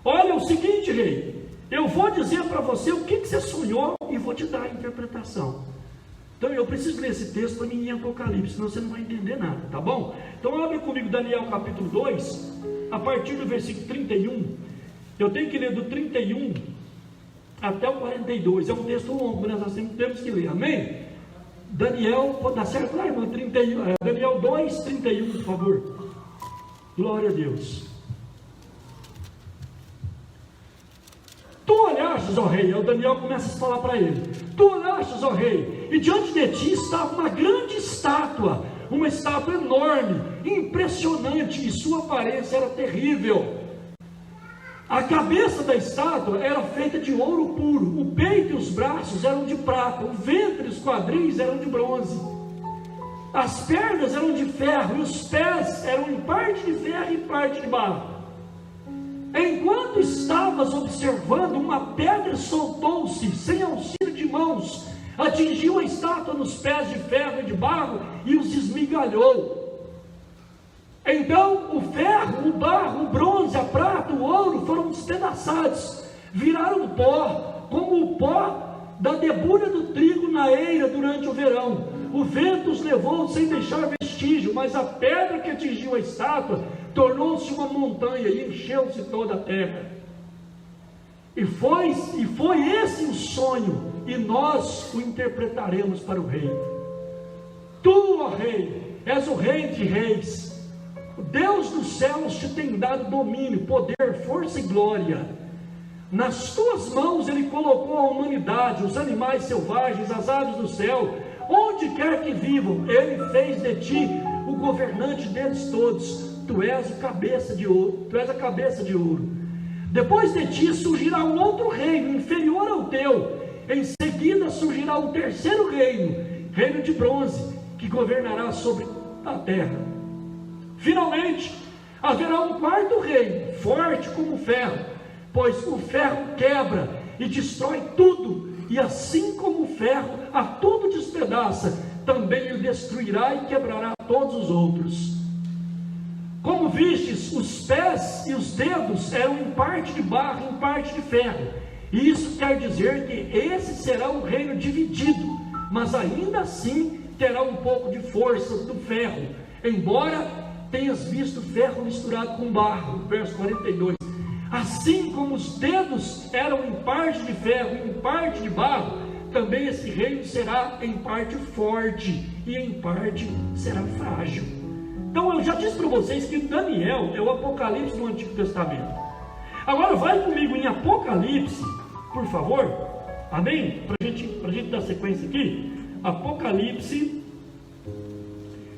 olha, é o seguinte, rei, eu vou dizer para você o que você sonhou e vou te dar a interpretação. Então eu preciso ler esse texto para mim em Apocalipse, senão você não vai entender nada, tá bom? Então abre comigo Daniel capítulo 2, a partir do versículo 31. Eu tenho que ler do 31 até o 42, é um texto longo, mas nós temos que ler, amém? Daniel, dá certo lá, irmão? Daniel 2, 31, por favor. Glória a Deus. Tu olhastes, ó rei, o Daniel começa a falar para ele: tu olhastes, ó rei, e diante de ti estava uma grande estátua, uma estátua enorme, impressionante, e sua aparência era terrível. A cabeça da estátua era feita de ouro puro, o peito e os braços eram de prata, o ventre e os quadris eram de bronze, as pernas eram de ferro, e os pés eram em parte de ferro e em parte de barro. Enquanto estavas observando, uma pedra soltou-se, sem auxílio de mãos, atingiu a estátua nos pés de ferro e de barro e os esmigalhou. Então o ferro, o barro, o bronze, a prata, o ouro foram despedaçados, viraram pó, como o pó da debulha do trigo na eira durante o verão. O vento os levou sem deixar vestígio, mas a pedra que atingiu a estátua tornou-se uma montanha e encheu-se toda a terra. E foi esse o sonho, e nós o interpretaremos para o rei. Tu, ó rei, és o rei de reis. O Deus dos céus te tem dado domínio, poder, força e glória. Nas tuas mãos ele colocou a humanidade, os animais selvagens, as aves do céu, onde quer que vivam. Ele fez de ti o governante deles todos. Tu és a cabeça de ouro. Depois de ti surgirá um outro reino, inferior ao teu. Em seguida surgirá um terceiro reino, reino de bronze, que governará sobre a terra. Finalmente, haverá um quarto reino, forte como o ferro, pois o ferro quebra e destrói tudo, e assim como o ferro a tudo despedaça, também o destruirá e quebrará todos os outros. Como vistes, os pés e os dedos eram em parte de barro e em parte de ferro. E isso quer dizer que esse será um reino dividido, mas ainda assim terá um pouco de força do ferro, embora tenhas visto ferro misturado com barro. Verso 42. Assim como os dedos eram em parte de ferro e em parte de barro, também esse reino será em parte forte e em parte será frágil. Então eu já disse para vocês que Daniel é o Apocalipse do Antigo Testamento. Agora vai comigo em Apocalipse, por favor, amém? Para a gente dar sequência aqui, Apocalipse,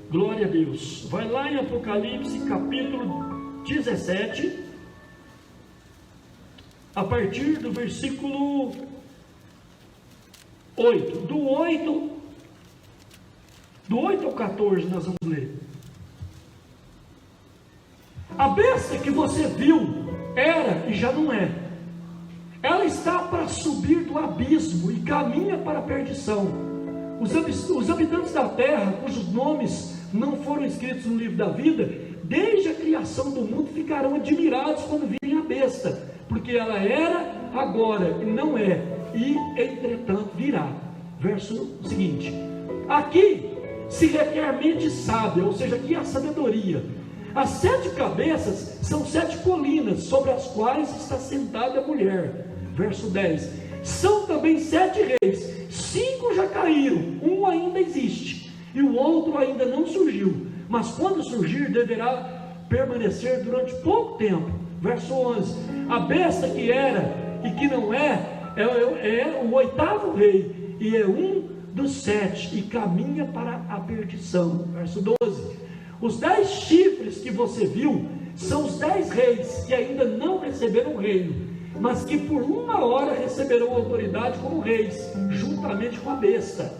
glória a Deus, vai lá em Apocalipse capítulo 17, a partir do versículo 8, do 8 ao 14 nós vamos ler. A besta que você viu era e já não é. Ela está para subir do abismo e caminha para a perdição. Os habitantes da terra, cujos nomes não foram escritos no livro da vida, desde a criação do mundo, ficarão admirados quando virem a besta, porque ela era, agora e não é, e entretanto virá. Verso seguinte: aqui se requer mente sábia, ou seja, aqui é a sabedoria. As 7 cabeças são 7 colinas, sobre as quais está sentada a mulher. Verso 10: são também 7 reis, 5 já caíram, um ainda existe, e o outro ainda não surgiu, mas quando surgir, deverá permanecer durante pouco tempo. Verso 11: a besta que era e que não é o 8º rei, e é um dos 7, e caminha para a perdição. Verso 12: os 10 chifres que você viu são os 10 reis que ainda não receberam o reino, mas que por 1 hora receberão autoridade como reis, juntamente com a besta.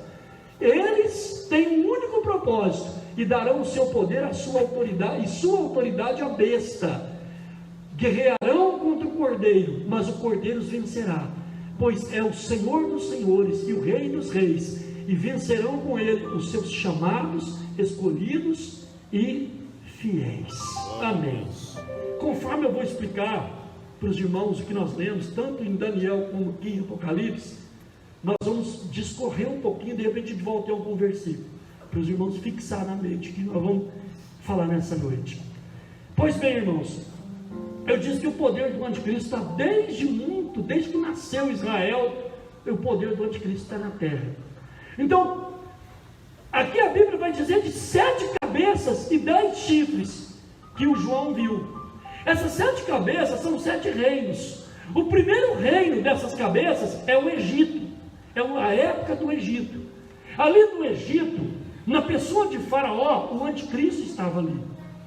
Eles têm um único propósito, e darão o seu poder, a sua autoridade, e sua autoridade à besta. Guerrearão contra o cordeiro, mas o cordeiro os vencerá, pois é o Senhor dos senhores e o Rei dos reis, e vencerão com ele os seus chamados, escolhidos e fiéis. Amém. Conforme eu vou explicar para os irmãos o que nós lemos, tanto em Daniel como aqui em Apocalipse, nós vamos discorrer um pouquinho, de repente a gente volta em algum versículo, para os irmãos fixar na mente, que nós vamos falar nessa noite. Pois bem, irmãos, eu disse que o poder do anticristo está desde que nasceu Israel, o poder do anticristo está na terra. Então, aqui a Bíblia vai dizer de 7 cabeças e 10 chifres que o João viu. Essas 7 cabeças são 7 reinos. O primeiro reino dessas cabeças é o Egito, é a época do Egito. Ali no Egito, na pessoa de Faraó, o anticristo estava ali,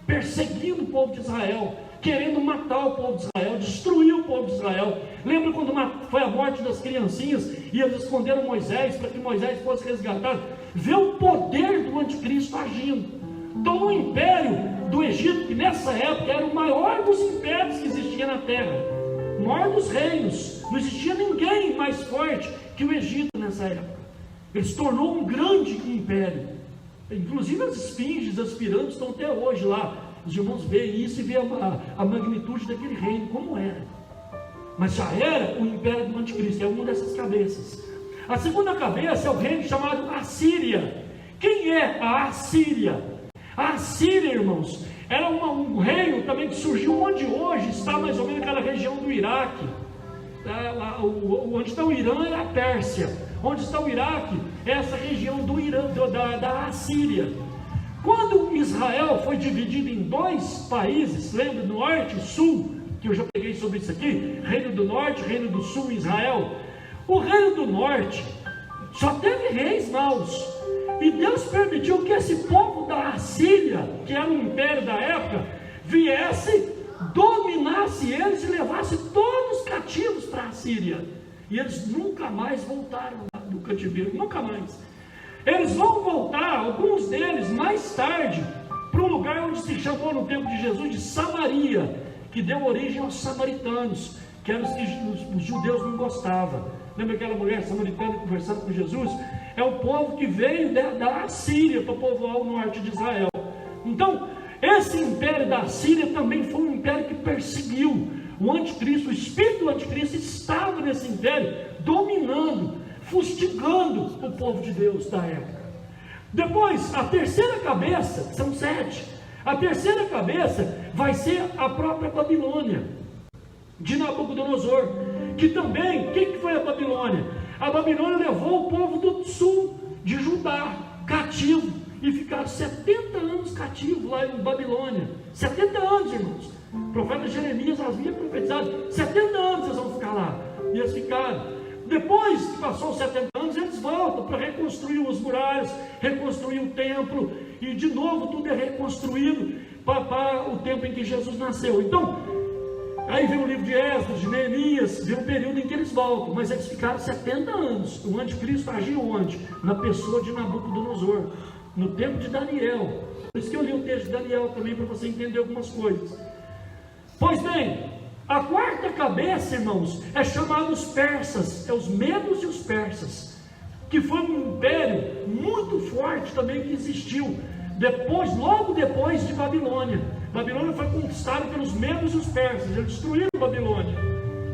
perseguindo o povo de Israel, querendo matar o povo de Israel, destruir o povo de Israel. Lembra quando foi a morte das criancinhas e eles esconderam Moisés para que Moisés fosse resgatado? Vê o poder do anticristo agindo. Então o império do Egito, que nessa época era o maior dos impérios que existia na terra, o maior dos reinos, não existia ninguém mais forte que o Egito nessa época. Ele se tornou um grande império. Inclusive as esfinges, as pirâmides estão até hoje lá. Os irmãos veem isso e veem a magnitude daquele reino, como era. Mas já era o império do anticristo, é uma dessas cabeças. A segunda cabeça é o reino chamado Assíria. Quem é a Assíria? A Assíria, irmãos, era um reino também que surgiu onde hoje está mais ou menos aquela região do Iraque. Onde está o Irã é a Pérsia. Onde está o Iraque é essa região do Irã, da Assíria. Quando Israel foi dividido em 2 países, lembra, norte e sul, que eu já peguei sobre isso aqui, reino do norte, reino do sul, Israel. O reino do norte só teve reis maus, e Deus permitiu que esse povo da Assíria, que era um império da época, viesse, dominasse eles e levasse todos cativos para a Assíria, e eles nunca mais voltaram do cativeiro, nunca mais. Eles vão voltar, alguns deles mais tarde, para um lugar onde se chamou no tempo de Jesus de Samaria, que deu origem aos samaritanos, que eram os que os judeus não gostavam. Lembra aquela mulher samaritana conversando com Jesus? É o povo que veio da Assíria para povoar o norte de Israel. Então, esse império da Assíria também foi um império que perseguiu o anticristo. O espírito do anticristo estava nesse império, dominando, fustigando o povo de Deus da época. Depois, a terceira cabeça, são 7, a terceira cabeça vai ser a própria Babilônia, de Nabucodonosor, que também, quem que foi a Babilônia? A Babilônia levou o povo do sul, de Judá, cativo, e ficaram 70 anos cativos lá em Babilônia. 70 anos, irmãos. O profeta Jeremias havia profetizado: 70 anos vocês vão ficar lá. E eles ficaram. Depois que passou os 70 anos, eles voltam para reconstruir os muralhas, reconstruir o templo, e de novo tudo é reconstruído para o tempo em que Jesus nasceu. Então, aí vem o livro de Esdras, de Neemias, vem o período em que eles voltam, mas eles ficaram 70 anos. O anticristo agiu onde? Na pessoa de Nabucodonosor, no tempo de Daniel. Por isso que eu li o texto de Daniel também, para você entender algumas coisas. Pois bem, a quarta cabeça, irmãos, é chamada os persas, é os medos e os persas, que foi um império muito forte também que existiu depois, logo depois de Babilônia. Babilônia foi conquistada pelos medos e os persas, eles destruíram Babilônia,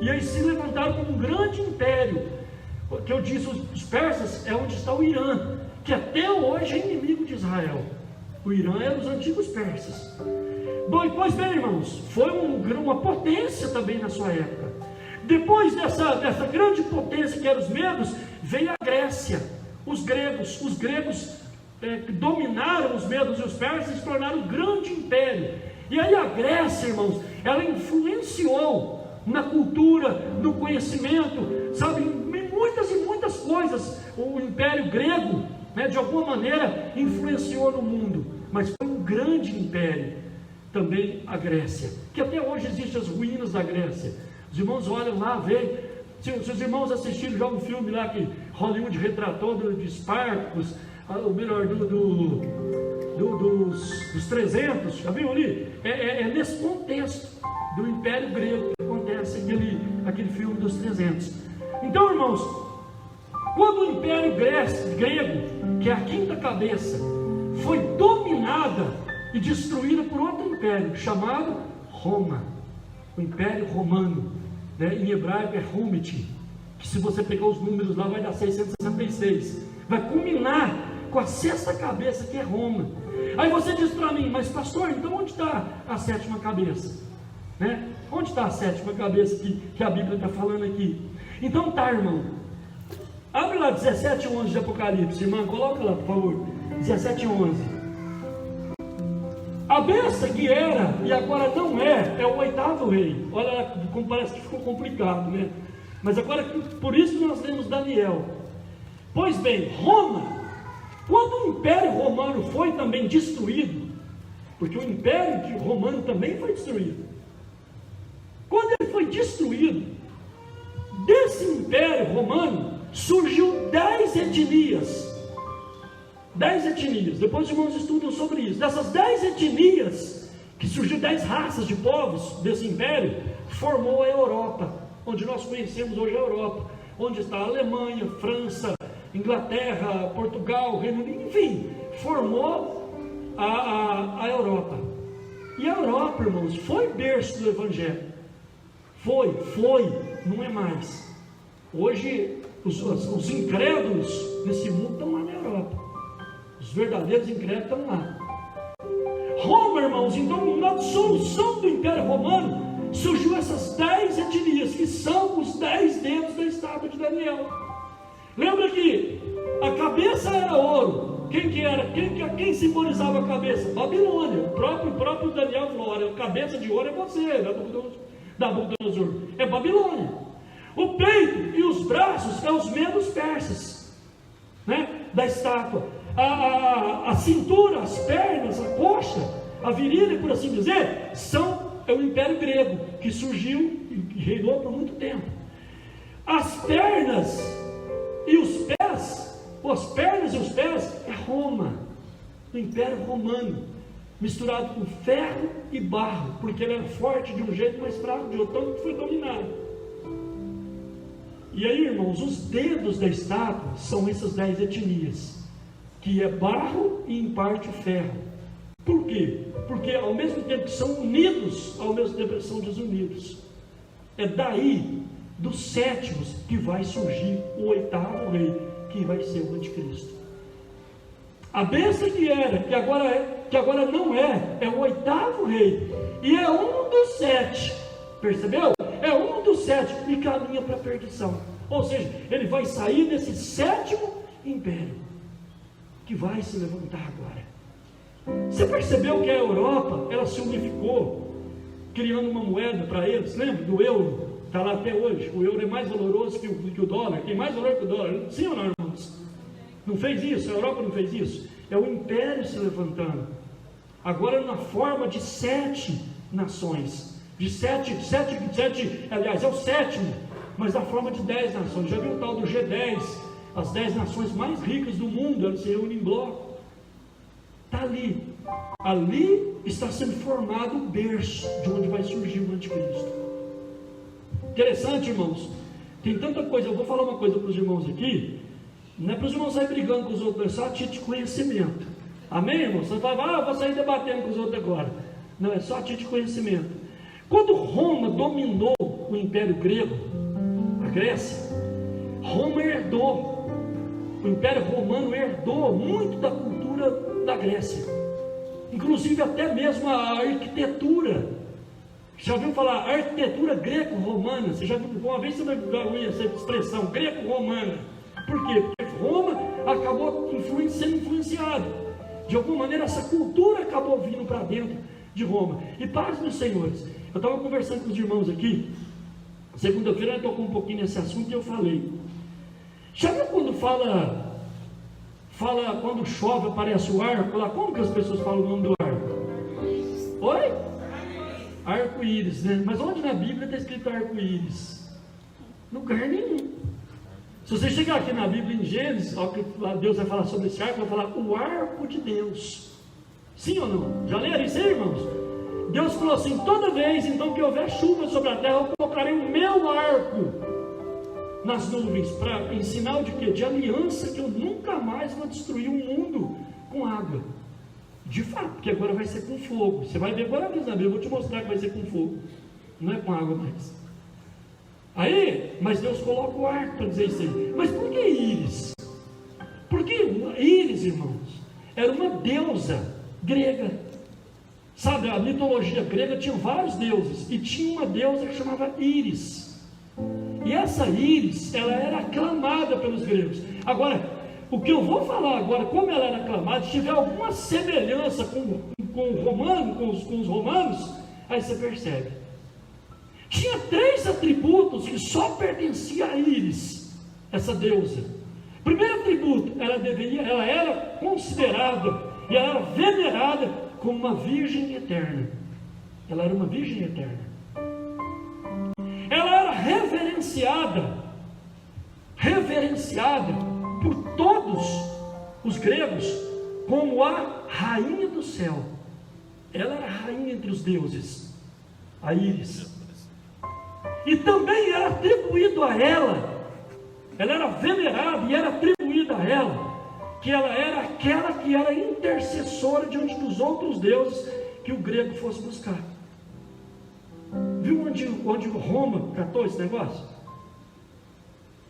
e aí se levantaram como um grande império. O que eu disse, os persas é onde está o Irã, que até hoje é inimigo de Israel. O Irã era os antigos persas. Bom, pois bem, irmãos, foi uma potência também na sua época. Depois dessa grande potência que eram os medos, veio a Grécia, os gregos dominaram os medos e os persas e se tornaram um grande império. E aí a Grécia, irmãos, ela influenciou na cultura, no conhecimento, sabe, em muitas e muitas coisas. O império grego, de alguma maneira, influenciou no mundo, mas foi um grande império. Também a Grécia, que até hoje existem as ruínas da Grécia. Os irmãos olham lá, veem. Se os irmãos assistiram já um filme lá que Hollywood retratou de Espartacus, o melhor dos 300, já viu ali? É nesse contexto do Império Grego que acontece aquele filme dos 300. Então, irmãos, quando o Império Grego, que é a quinta cabeça, foi dominada e destruída por outro império, chamado Roma, o Império Romano, em hebraico é Rumit, que se você pegar os números lá vai dar 666, vai culminar com a sexta cabeça, que é Roma. Aí você diz para mim: mas pastor, então onde está a sétima cabeça? Onde está a sétima cabeça que a Bíblia está falando aqui? Então tá, irmão, abre lá 17:11 de Apocalipse, irmã, coloca lá por favor, 17:11. A besta que era e agora não é o oitavo rei. Olha como parece que ficou complicado, Mas agora, por isso nós lemos Daniel. Pois bem, Roma, quando o Império Romano foi também destruído, porque o Império Romano também foi destruído. Quando ele foi destruído, desse Império Romano surgiu 10 etnias. 10 etnias, depois os irmãos estudam sobre isso. Dessas 10 etnias, que surgiu 10 raças de povos desse império, formou a Europa, onde nós conhecemos hoje a Europa, onde está a Alemanha, França, Inglaterra, Portugal, Reino Unido, enfim, formou a Europa. E a Europa, irmãos, foi berço do Evangelho. Foi, não é mais. Hoje, os incrédulos desse mundo estão lá na Europa. Os verdadeiros incrédulos estão lá. Roma, irmãos, então na dissolução do Império Romano surgiu essas 10 etnias, que são os 10 dedos da estátua de Daniel. Lembra que a cabeça era ouro. Quem simbolizava a cabeça? Babilônia. O próprio Daniel falou: olha, a cabeça de ouro é você, Nabucodonosor. É Babilônia. O peito e os braços é os medos persas, da estátua. A cintura, as pernas, a coxa, a virilha, por assim dizer, é o Império Grego, que surgiu e reinou por muito tempo. As pernas e os pés é Roma, o Império Romano. misturado com ferro e barro, porque ele era forte de um jeito, mais fraco de outro, tanto que foi dominado. E aí, irmãos, os dedos da estátua são essas 10 etnias, que é barro e em parte ferro. Por quê? Porque ao mesmo tempo que são unidos, ao mesmo tempo que são desunidos. É daí, dos sétimos, que vai surgir o 8º rei, que vai ser o anticristo. A besta que era, que agora não é, é o 8º rei, e é um dos 7, percebeu? É um dos 7 e caminha para a perdição. Ou seja, ele vai sair desse 7º império, que vai se levantar agora. Você percebeu que a Europa, ela se unificou, criando uma moeda para eles? Lembra do euro? Está lá até hoje. O euro é mais valoroso que o dólar, tem mais valor que o dólar. Sim ou não, irmãos? Não fez isso? A Europa não fez isso? É o império se levantando. Agora na forma de 7 nações. Aliás, é o 7º, mas na forma de 10 nações. Já viu o tal do G10? As 10 nações mais ricas do mundo, elas se reúnem em bloco. Está ali. Ali está sendo formado o berço de onde vai surgir o anticristo. Interessante, irmãos. Tem tanta coisa. Eu vou falar uma coisa para os irmãos aqui. Não é para os irmãos saírem brigando com os outros, é só a título de conhecimento. Amém, irmãos? Você fala, eu vou sair debatendo com os outros agora. Não, é só a título de conhecimento. Quando Roma dominou o Império Grego, a Grécia, Roma herdou. O Império Romano herdou muito da cultura da Grécia, inclusive até mesmo a arquitetura. Já ouviu falar arquitetura greco-romana? Você já viu? Uma vez você vai ouvir essa expressão greco-romana. Por quê? Porque Roma acabou sendo influenciada. De alguma maneira essa cultura acabou vindo para dentro de Roma. E paz, meus senhores, eu estava conversando com os irmãos aqui, segunda-feira eu tocou um pouquinho nesse assunto e eu falei. Já viu quando fala quando chove aparece o arco lá? Como que as pessoas falam o nome do arco? Oi? Arco-íris, né? Mas onde na Bíblia está escrito arco-íris? Lugar nenhum. Se você chegar aqui na Bíblia em Gênesis, Deus vai falar sobre esse arco, vai falar o arco de Deus. Sim ou não? Já leram isso aí, irmãos? Deus falou assim: toda vez então que houver chuva sobre a terra, eu colocarei o meu arco nas nuvens, em sinal de quê? De aliança, que eu nunca mais vou destruir o mundo com água. De fato, porque agora vai ser com fogo. Você vai ver agora mesmo na Bíblia, eu vou te mostrar que vai ser com fogo, não é com água mais. Aí, mas Deus coloca o arco para dizer isso aí. Mas por que Íris? Porque Íris, irmãos, era uma deusa grega. Sabe, a mitologia grega tinha vários deuses, e tinha uma deusa que chamava Íris. E essa Íris, ela era aclamada pelos gregos. Agora, o que eu vou falar agora, como ela era aclamada, se tiver alguma semelhança com os romanos, aí você percebe. Tinha 3 atributos que só pertenciam a Íris, essa deusa. Primeiro atributo, ela era considerada e ela era venerada como uma virgem eterna. Ela era uma virgem eterna. Ela era reverenciada por todos os gregos como a rainha do céu. Ela era a rainha entre os deuses, a Íris. E também era atribuído a ela era venerada e era atribuída a ela, que ela era aquela que era intercessora diante dos outros deuses que o grego fosse buscar. Viu onde Roma catou esse negócio?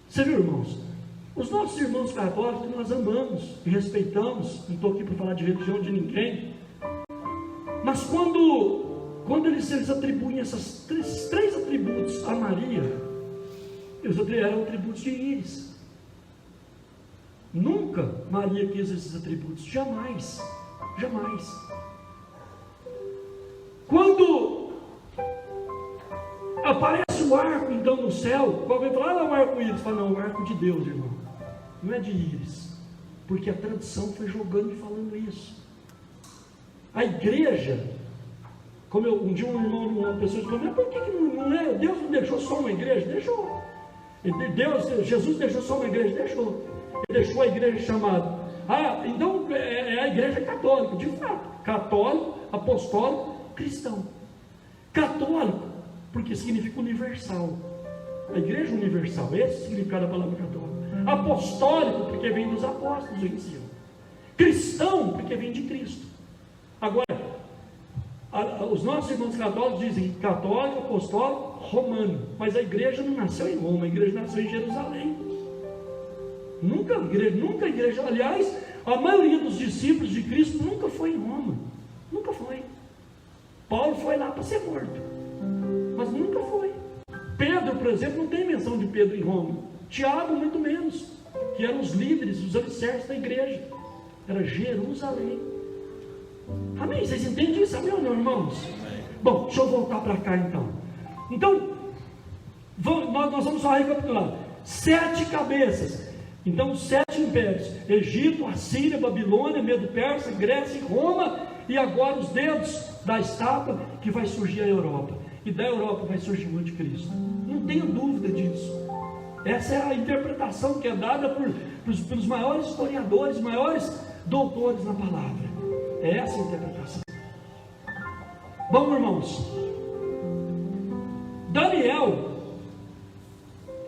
Você viu, irmãos? Os nossos irmãos católicos nós amamos e respeitamos. Não estou aqui para falar de religião de ninguém. Mas quando eles atribuem esses 3 atributos a Maria, eles eram atributos de Íris. Nunca Maria quis esses atributos, jamais, jamais. Quando aparece o arco então no céu, alguém fala, o arco-íris, fala, não, o arco de Deus, irmão, não é de Íris, porque a tradição foi jogando e falando isso. A igreja, como um dia uma pessoa falou, mas por que não é? Deus não deixou só uma igreja? Deixou. Jesus deixou só uma igreja? Deixou. Ele deixou a igreja chamada. Então é a igreja católica, de fato. Católico, apostólico, cristão. Católico, porque significa universal. A igreja universal, esse é o significado da palavra católico. Apostólico, porque vem dos apóstolos, o ensino. Cristão, porque vem de Cristo. Agora, os nossos irmãos católicos dizem católico, apostólico, romano. Mas a igreja não nasceu em Roma, a igreja nasceu em Jerusalém. Nunca a igreja, aliás, a maioria dos discípulos de Cristo nunca foi em Roma. Nunca foi. Paulo foi lá para ser morto, mas nunca foi. Pedro, por exemplo, não tem menção de Pedro em Roma. Tiago, muito menos, que eram os líderes, os alicerces da igreja. Era Jerusalém. Amém? Vocês entendem isso, amém ou não, irmãos? Bom, deixa eu voltar para cá então. Então, nós vamos só recapitular. 7 cabeças. Então, 7 impérios: Egito, Assíria, Babilônia, Medo-Persa, Grécia e Roma. E agora os dedos da estátua, que vai surgir a Europa. E da Europa vai surgir o anticristo. Não tenho dúvida disso. Essa é a interpretação que é dada pelos maiores historiadores, maiores doutores na palavra. É essa a interpretação. Bom, irmãos, Daniel,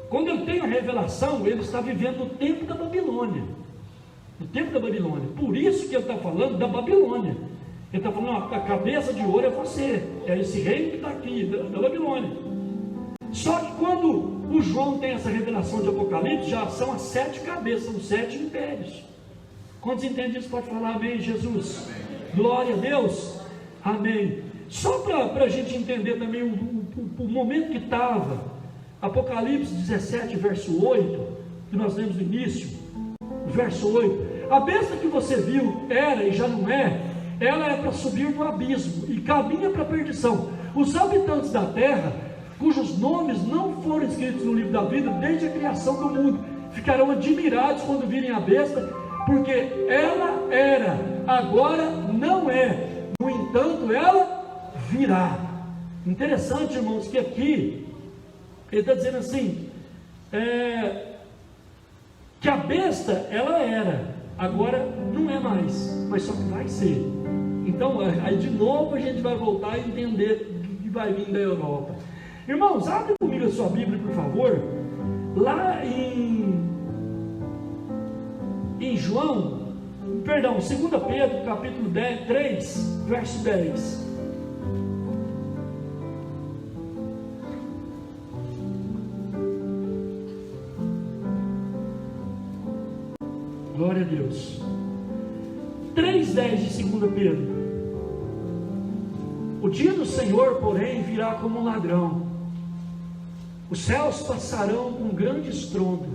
quando ele tem a revelação, ele está vivendo no tempo da Babilônia. No tempo da Babilônia. Por isso que ele está falando da Babilônia. Ele está falando, a cabeça de ouro é você, é esse reino que está aqui, da Babilônia. Só que quando o João tem essa revelação de Apocalipse, já são as 7 cabeças, são 7 impérios. Quantos entendem isso? Pode falar amém, Jesus? Amém. Glória a Deus, amém. Só para a gente entender também o momento que estava, Apocalipse 17, verso 8, que nós lemos no início, verso 8: a besta que você viu era e já não é, ela é para subir no abismo e caminha para a perdição. Os habitantes da terra, cujos nomes não foram escritos no livro da vida desde a criação do mundo, ficarão admirados quando virem a besta, porque ela era, agora não é, no entanto ela virá. Interessante, irmãos, que aqui ele está dizendo assim, que a besta ela era, agora não é mais, mas só que vai ser. Então aí de novo a gente vai voltar a entender que vai vir da Europa. Irmãos, abre comigo a sua Bíblia, por favor, lá em João, perdão, 2 Pedro, capítulo 3, verso 10. Glória a Deus. 3,10 de 2 Pedro. O dia do Senhor, porém, virá como um ladrão. Os céus passarão com grande estrondo,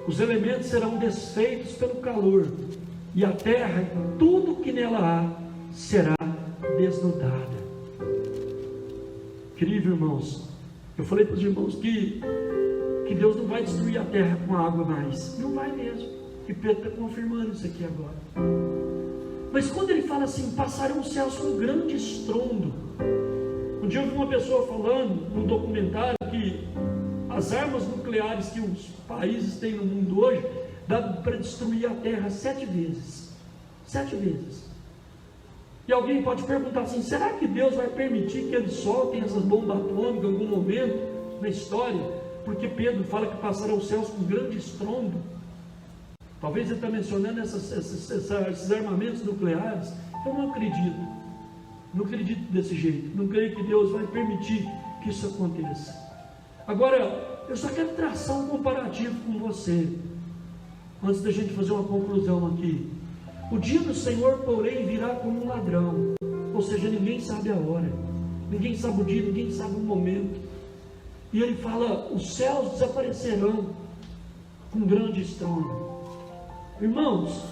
os elementos serão desfeitos pelo calor, e a terra e tudo que nela há será desnudada. Incrível, irmãos. Eu falei para os irmãos que Deus não vai destruir a terra com água mais. Não vai mesmo. E Pedro está confirmando isso aqui agora. Mas quando ele fala assim, passarão os céus com grande estrondo. Um dia eu vi uma pessoa falando num documentário que as armas nucleares que os países têm no mundo hoje dá para destruir a terra 7 vezes. 7 vezes. E alguém pode perguntar assim, será que Deus vai permitir que eles soltem essas bombas atômicas em algum momento na história? Porque Pedro fala que passarão os céus com grande estrondo. Talvez ele está mencionando esses armamentos nucleares. Eu não acredito. Não acredito desse jeito. Não creio que Deus vai permitir que isso aconteça. Agora, eu só quero traçar um comparativo com você, antes da gente fazer uma conclusão aqui. O dia do Senhor, porém, virá como um ladrão. Ou seja, ninguém sabe a hora, ninguém sabe o dia, ninguém sabe o momento. E ele fala, os céus desaparecerão com grande estrondo. Irmãos,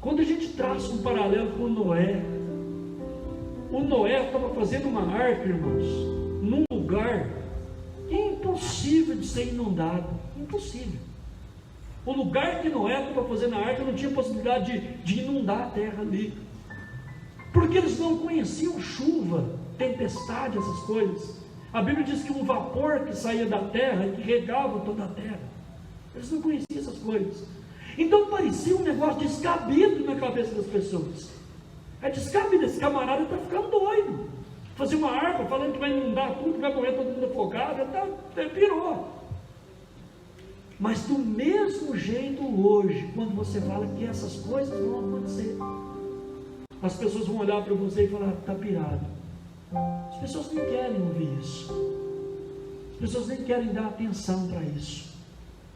quando a gente traça um paralelo com o Noé estava fazendo uma arca, irmãos, num lugar impossível de ser inundado. Impossível. O lugar que Noé estava fazendo a arca não tinha possibilidade de inundar a terra ali, porque eles não conheciam chuva, tempestade, essas coisas. A Bíblia diz que um vapor que saía da terra e que regava toda a terra. Eles não conheciam essas coisas. Então parecia um negócio descabido na cabeça das pessoas. Aí descabe desse camarada, está ficando doido. Fazer uma harpa falando que vai inundar tudo, que vai morrer todo mundo afogado, pirou. Mas do mesmo jeito hoje, quando você fala que essas coisas vão acontecer, as pessoas vão olhar para você e falar, está pirado. As pessoas nem querem ouvir isso. As pessoas nem querem dar atenção para isso.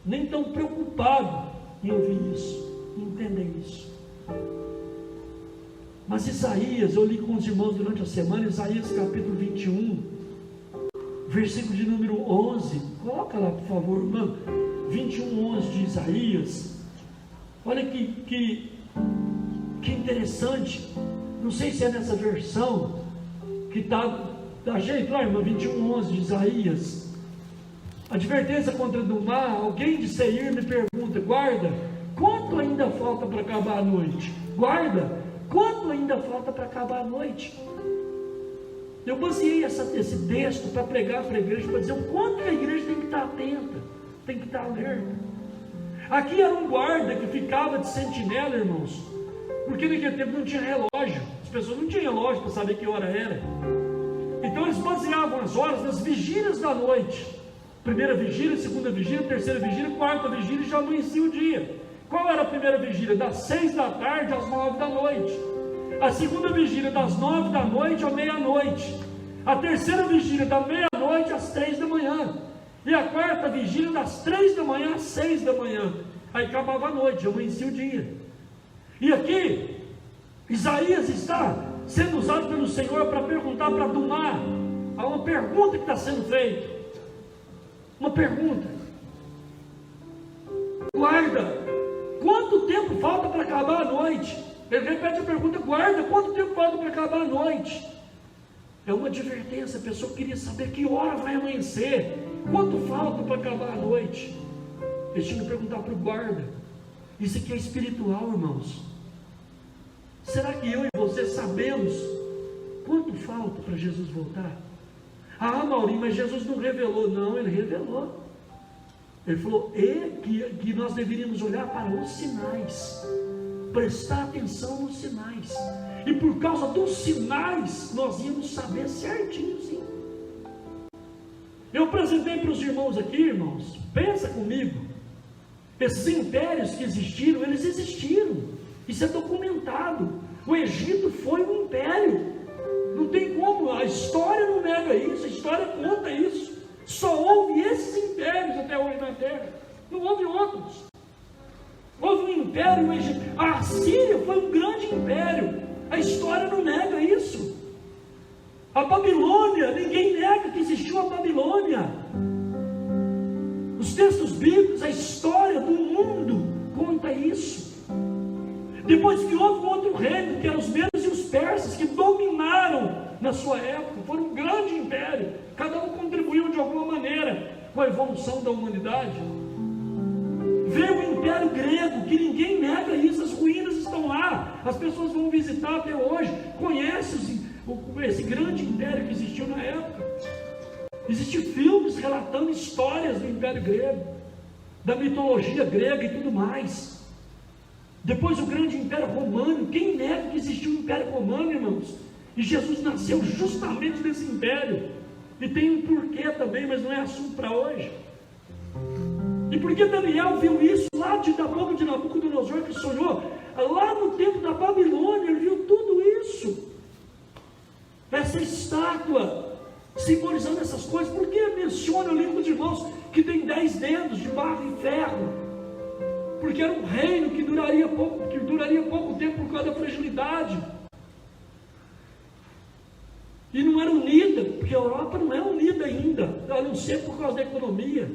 Nem estão preocupados em ouvir isso, em entender isso. Mas Isaías, eu li com os irmãos durante a semana, Isaías capítulo 21, versículo de número 11, coloca lá por favor, irmão, 21, 11 de Isaías. Olha que interessante, não sei se é nessa versão, que está, da jeito lá, irmão, 21, 11 de Isaías. Advertência contra do mar, alguém de Seir me pergunta, guarda, quanto ainda falta para acabar a noite? Guarda, quanto ainda falta para acabar a noite? Eu baseei esse texto para pregar para a igreja, para dizer o quanto a igreja tem que estar atenta, tem que estar alerta. Aqui era um guarda que ficava de sentinela, irmãos, porque naquele tempo não tinha relógio, as pessoas não tinham relógio para saber que hora era. Então eles baseavam as horas nas vigílias da noite. Primeira vigília, segunda vigília, terceira vigília, quarta vigília, e já amanhecia o dia. Qual era a primeira vigília? Das 6 da tarde às 9 da noite. A segunda vigília das 9 da noite à meia-noite. A terceira vigília da meia-noite às 3 da manhã. E a quarta vigília das 3 da manhã às 6 da manhã. Aí acabava a noite, já amanhecia o dia. E aqui, Isaías está sendo usado pelo Senhor para perguntar para Dumá. Há uma pergunta que está sendo feita. Uma pergunta. Guarda, quanto tempo falta para acabar a noite? Ele repete a pergunta, guarda, quanto tempo falta para acabar a noite? É uma advertência, a pessoa queria saber que hora vai amanhecer, quanto falta para acabar a noite. Eles tinham que perguntar para o guarda. Isso aqui é espiritual, irmãos. Será que eu e você sabemos quanto falta para Jesus voltar? Ah, Maurinho, mas Jesus não revelou. Não, ele revelou. Ele falou que nós deveríamos olhar para os sinais, prestar atenção nos sinais, e por causa dos sinais nós íamos saber certinho, sim. Eu apresentei para os irmãos aqui, irmãos, pensa comigo, esses impérios que existiram, eles existiram, isso é documentado. O Egito foi um império, não tem como, a história não nega isso, a história conta isso. Só houve esses impérios até hoje na terra, não houve outros. Houve um império, a Síria foi um grande império, a história não nega isso. A Babilônia, ninguém nega que existiu a Babilônia. Os textos bíblicos, a história do mundo conta isso. Depois que houve um outro reino, que eram os medos e os persas, que dominaram na sua época, foram um grande império, cada um contribuiu de alguma maneira com a evolução da humanidade. Veio o Império Grego, que ninguém nega isso, as ruínas estão lá, as pessoas vão visitar até hoje, conhecem esse grande império que existiu na época. Existem filmes relatando histórias do Império Grego, da mitologia grega e tudo mais. Depois o grande Império Romano, quem nega que existiu o Império Romano, irmãos? E Jesus nasceu justamente desse império, e tem um porquê também, mas não é assunto para hoje. E porque Daniel viu isso lá da boca de Nabucodonosor, que sonhou, lá no tempo da Babilônia, ele viu tudo isso. Essa estátua, simbolizando essas coisas, por que menciona o livro de irmãos que tem 10 dedos de barro e ferro? Porque era um reino que duraria pouco tempo por causa da fragilidade. E não era unida, porque a Europa não é unida ainda, a não ser por causa da economia.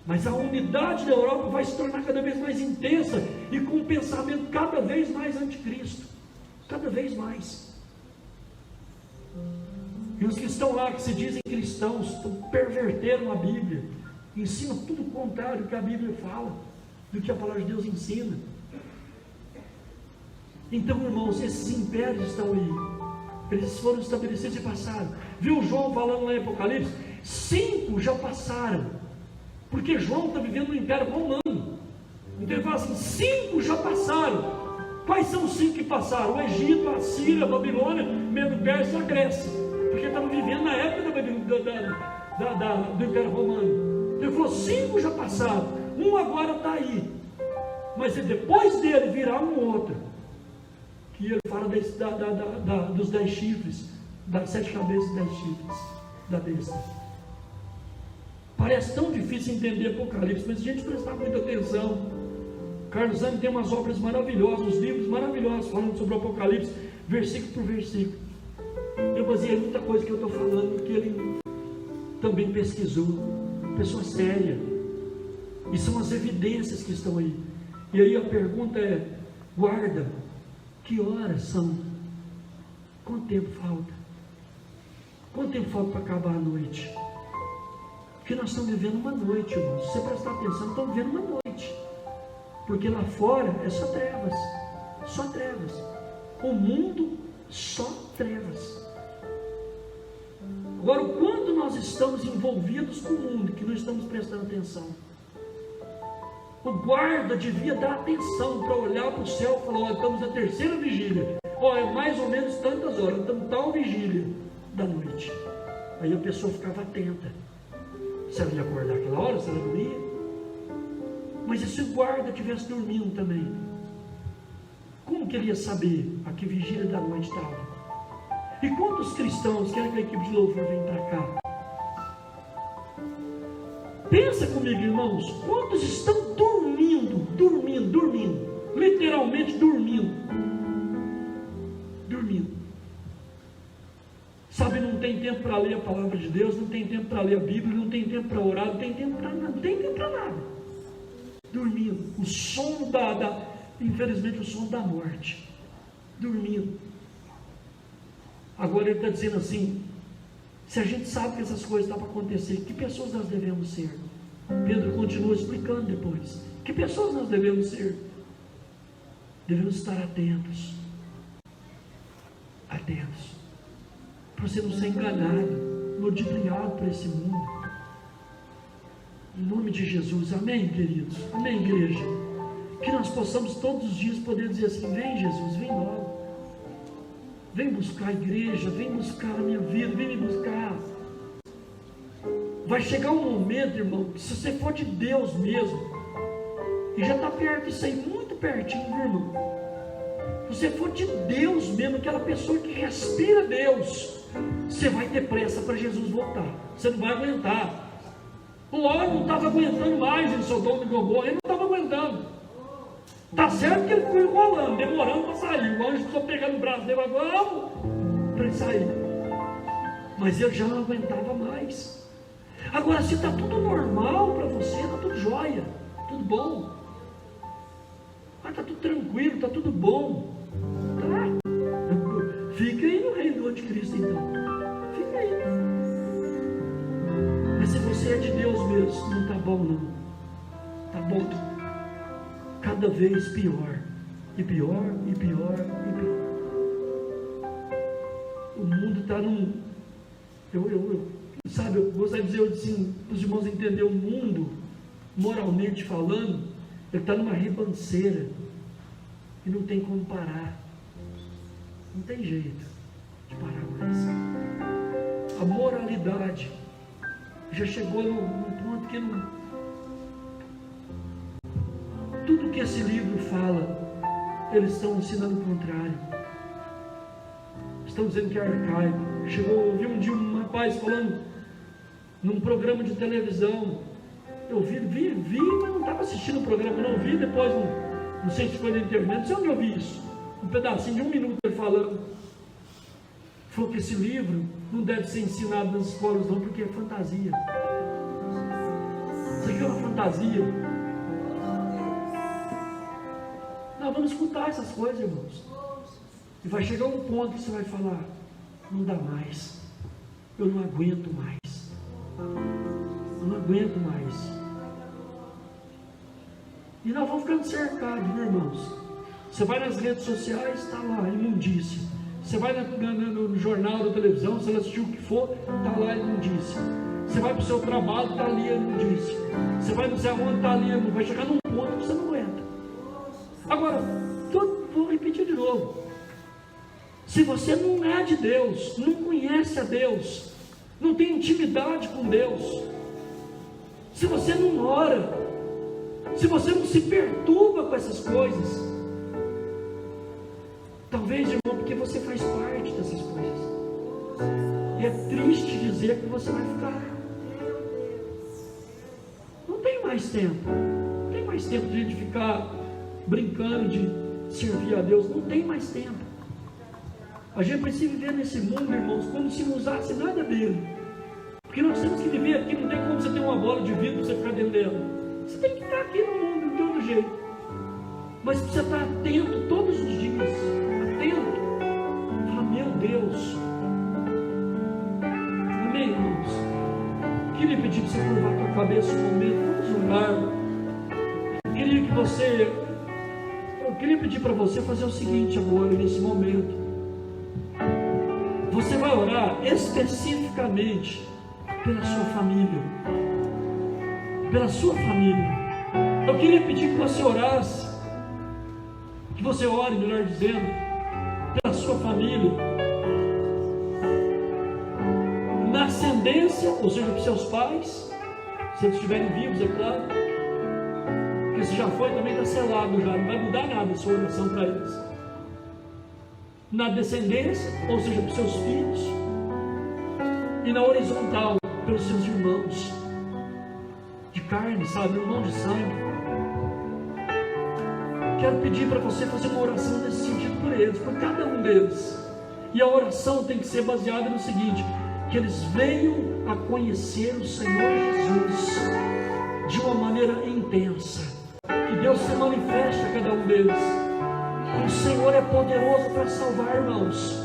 Mas a unidade da Europa vai se tornar cada vez mais intensa e com um pensamento cada vez mais anticristo. Cada vez mais. E os que estão lá, que se dizem cristãos, perverteram a Bíblia, ensinam tudo o contrário do que a Bíblia fala, do que a palavra de Deus ensina. Então, irmãos, esses impérios estão aí. Eles foram estabelecidos e passaram. Viu João falando lá em Apocalipse? 5 já passaram. Porque João está vivendo no Império Romano. Então ele fala assim, 5 já passaram. Quais são os 5 que passaram? O Egito, a Síria, a Babilônia, Medo-Pérsia e a Grécia. Porque estavam vivendo na época do Império Romano. Ele falou: 5 já passaram, um agora está aí. Mas depois dele virá um outro. Que ele fala dos 10 chifres, das 7 cabeças e 10 chifres da besta. Parece tão difícil entender Apocalipse, mas se a gente prestar muita atenção, Carlos Zani tem umas obras maravilhosas, uns livros maravilhosos falando sobre o Apocalipse, versículo por versículo. Eu baseei muita coisa que eu estou falando que ele também pesquisou, pessoa séria, e são as evidências que estão aí. E aí a pergunta é: guarda, que horas são? Quanto tempo falta? Quanto tempo falta para acabar a noite? Porque nós estamos vivendo uma noite, irmãos. Se você prestar atenção, estamos vivendo uma noite. Porque lá fora é só trevas. Só trevas. O mundo, só trevas. Agora, o quanto nós estamos envolvidos com o mundo, que não estamos prestando atenção. O guarda devia dar atenção para olhar para o céu e falar: olha, estamos na 3ª vigília. Olha, é mais ou menos tantas horas, estamos tal vigília da noite. Aí a pessoa ficava atenta. Se ela ia acordar aquela hora, se ela dormia. Mas e se o guarda estivesse dormindo também? Como que ele ia saber a que vigília da noite estava? E quantos cristãos querem que a equipe de louvor venha para cá? Pensa comigo, irmãos, quantos estão dormindo, literalmente dormindo. Sabe, não tem tempo para ler a palavra de Deus, não tem tempo para ler a Bíblia, não tem tempo para orar, não tem tempo para nada, dormindo. O sono infelizmente o sono da morte, dormindo. Agora ele está dizendo assim: se a gente sabe que essas coisas estão para acontecer, que pessoas nós devemos ser? Pedro continua explicando depois. Que pessoas nós devemos ser? Devemos estar atentos, para você não ser enganado, ludibriado por esse mundo. Em nome de Jesus, amém, queridos? Amém, igreja? Que nós possamos todos os dias poder dizer assim: vem Jesus, vem logo. Vem buscar a igreja, vem buscar a minha vida, vem me buscar. Vai chegar um momento, irmão, que se você for de Deus mesmo, e já está perto disso aí, muito pertinho, viu, irmão? Se você for de Deus mesmo, aquela pessoa que respira Deus, você vai ter pressa para Jesus voltar. Você não vai aguentar. O Ló não estava aguentando mais em Sodoma e Gomorra, ele não estava aguentando. Está certo que ele ficou enrolando, demorando para sair. O anjo só pegando o braço dele, vamos, para ele sair. Mas ele já não aguentava mais. Agora, se está tudo normal para você, está tudo jóia, tudo bom. Está tudo tranquilo, está tudo bom. Tá? Fica aí no reino do anticristo, então. Fica aí. Mas se você é de Deus mesmo, não está bom, não. Está bom. Cada vez pior. E pior, e pior, e pior. O mundo está num... Sabe, eu gostaria de dizer assim, para os irmãos entenderem, o mundo, moralmente falando, ele está numa ribanceira. E não tem como parar. Não tem jeito de parar mais. A moralidade já chegou num ponto que não... Tudo que esse livro fala, eles estão ensinando o contrário. Estão dizendo que é arcaico. Eu vi um dia um rapaz falando num programa de televisão. Eu vi, mas não estava assistindo o programa, não vi depois, não sei se foi na internet, não sei onde eu vi isso. Um pedacinho de 1 minuto ele falando. Falou que esse livro não deve ser ensinado nas escolas não, porque é fantasia. Isso aqui é uma fantasia. Nós vamos escutar essas coisas, irmãos. E vai chegar um ponto que você vai falar: não dá mais. Eu não aguento mais. Eu não aguento mais. E nós vamos ficando cercados, meus irmãos. Você vai nas redes sociais, está lá, imundícia. Você vai no jornal, na televisão, você assistiu o que for, está lá, imundícia. Você vai para o seu trabalho, está ali, imundícia. Você vai não sei aonde, está ali, vai chegar num ponto que você não aguenta. Agora, vou repetir repetir de novo. Se você não é de Deus, não conhece a Deus, não tem intimidade com Deus, se você não ora, se você não se perturba com essas coisas, talvez, irmão, porque você faz parte dessas coisas, e é triste dizer que você vai ficar. Não tem mais tempo, não tem mais tempo de a gente ficar brincando de servir a Deus, não tem mais tempo. A gente precisa viver nesse mundo, irmãos, como se não usasse nada dele, porque nós temos que viver aqui. Não tem como você ter uma bola de vidro para você ficar dentro dela, você tem que estar aqui no mundo de outro jeito, mas precisa estar atento todos os dias, atento. Fala, meu Deus, amém, irmãos? Queria pedir para você curvar a tua cabeça um momento, vamos orar. Eu queria pedir para você fazer o seguinte agora, nesse momento. Você vai orar especificamente pela sua família. Pela sua família. Eu queria pedir que você orasse, que você ore, melhor dizendo, pela sua família, na ascendência, ou seja, para seus pais, se eles estiverem vivos, é claro, porque se já foi, também está selado já, não vai mudar nada a sua oração para eles. Na descendência, ou seja, para os seus filhos, e na horizontal, pelos seus irmãos de carne, sabe, irmão de sangue. Quero pedir para você fazer uma oração nesse sentido por eles, por cada um deles. E a oração tem que ser baseada no seguinte: que eles venham a conhecer o Senhor Jesus de uma maneira intensa, que Deus se manifeste a cada um deles. O Senhor é poderoso para salvar, irmãos,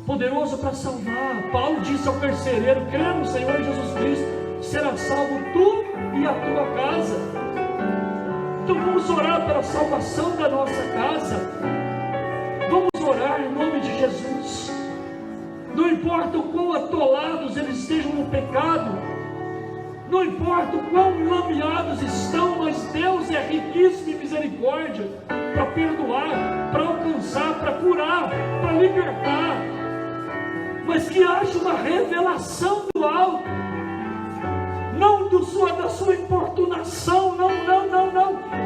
poderoso para salvar. Paulo disse ao carcereiro: crê no Senhor Jesus Cristo, será salvo tu e a tua casa. Então vamos orar pela salvação da nossa casa, vamos orar em nome de Jesus. Não importa o quão atolados eles estejam no pecado, não importa o quão enlameados estão, mas Deus é riquíssimo em misericórdia para perdoar, para alcançar, para curar, para libertar. Mas que haja uma revelação do alto, não da sua importunação, não.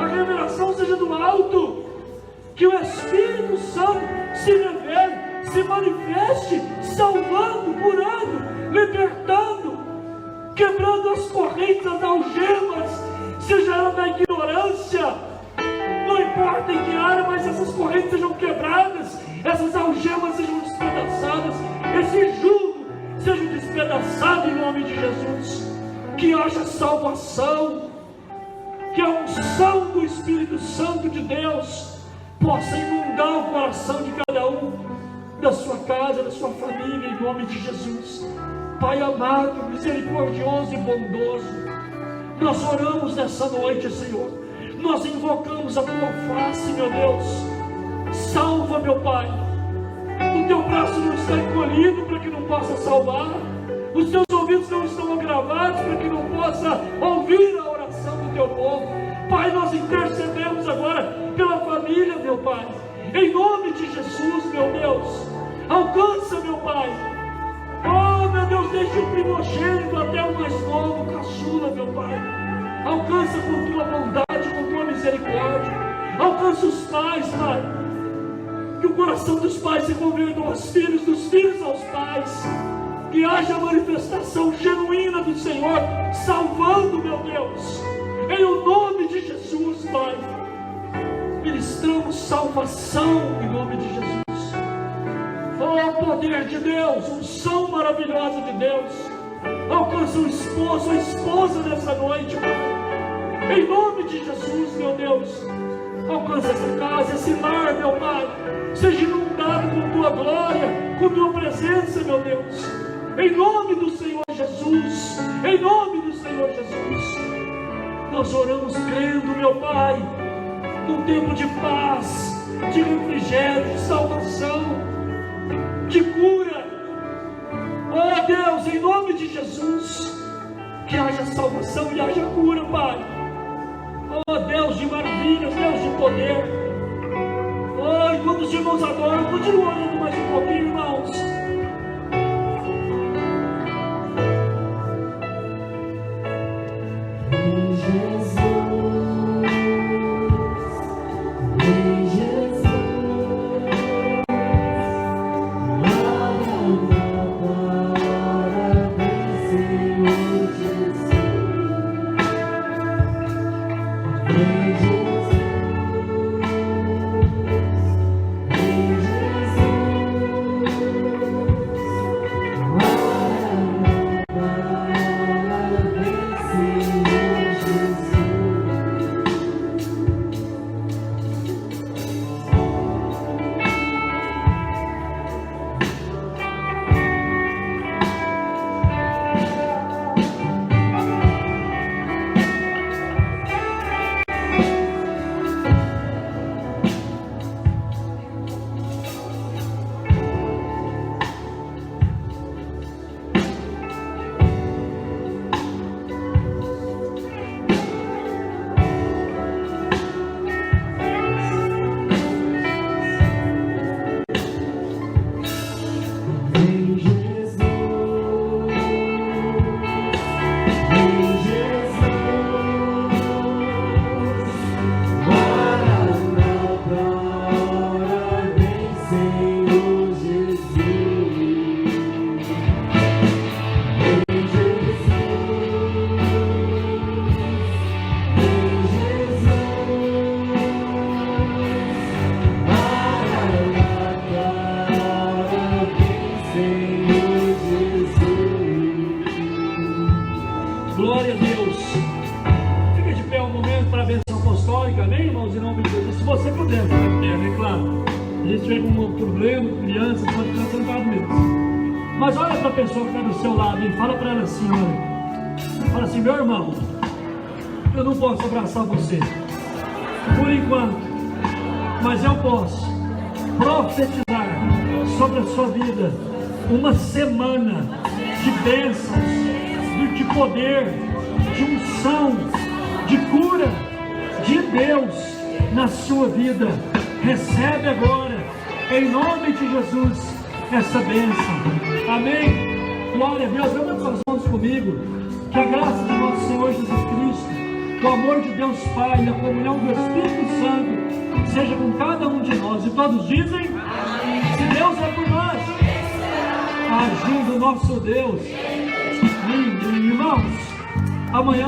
A revelação seja do alto, que o Espírito Santo se revele, se manifeste, salvando, curando, libertando, quebrando as correntes, as algemas, seja ela da ignorância, não importa em que área, mas essas correntes sejam quebradas, essas algemas sejam despedaçadas, esse jugo seja despedaçado em nome de Jesus. Que haja salvação, que a unção do Espírito Santo de Deus possa inundar o coração de cada um, da sua casa, da sua família, em nome de Jesus. Pai amado, misericordioso e bondoso, nós oramos nessa noite, Senhor, nós invocamos a Tua face, meu Deus. Salva, meu Pai. O Teu braço não está encolhido para que não possa salvar, os Teus ouvidos não estão agravados para que não possa ouvir a oração do Teu povo. Pai, nós intercedemos agora pela família, meu Pai, em nome de Jesus, meu Deus. Alcança, meu Pai. Oh, meu Deus, desde o primogênito até o mais novo, caçula, meu Pai. Alcança com Tua bondade, com Tua misericórdia. Alcança os pais, Pai. Que o coração dos pais se converta aos filhos, dos filhos aos pais. Que haja a manifestação genuína do Senhor, salvando, meu Deus, em o nome de Jesus, Pai. Ministramos salvação em nome de Jesus. Oh, poder de Deus, unção maravilhosa de Deus. Alcança o esposo, a esposa nessa noite, Pai. Em nome de Jesus, meu Deus. Alcança essa casa, esse lar, meu Pai. Seja inundado com Tua glória, com Tua presença, meu Deus. Em nome do Senhor Jesus, em nome do Senhor Jesus, nós oramos crendo, meu Pai, num tempo de paz, de refrigério, de salvação, de cura. Oh Deus, em nome de Jesus, que haja salvação e haja cura, Pai. Oh Deus de maravilhas, Deus de poder. enquanto os irmãos adoram, continua orando mais um pouquinho, irmãos. Glória a Deus. Fica de pé um momento para a bênção apostólica, amém, irmãos? Em nome de Jesus. Se você puder, fica de pé, né? Claro. Se a gente tiver algum problema, criança, pode ficar sentado mesmo. Mas olha para a pessoa que está do seu lado e fala para ela assim, olha. Fala assim, meu irmão, eu não posso abraçar você por enquanto, mas eu posso profetizar sobre a sua vida uma semana de bênçãos, de poder, de unção, de cura de Deus na sua vida. Recebe agora, em nome de Jesus, essa bênção. Amém? Glória a Deus. Levanta suas mãos comigo. Que a graça de nosso Senhor Jesus Cristo, o amor de Deus Pai e a comunhão do Espírito Santo seja com cada um de nós. E todos dizem: se Deus é por nós, ajuda o nosso Deus. Irmãos, amanhã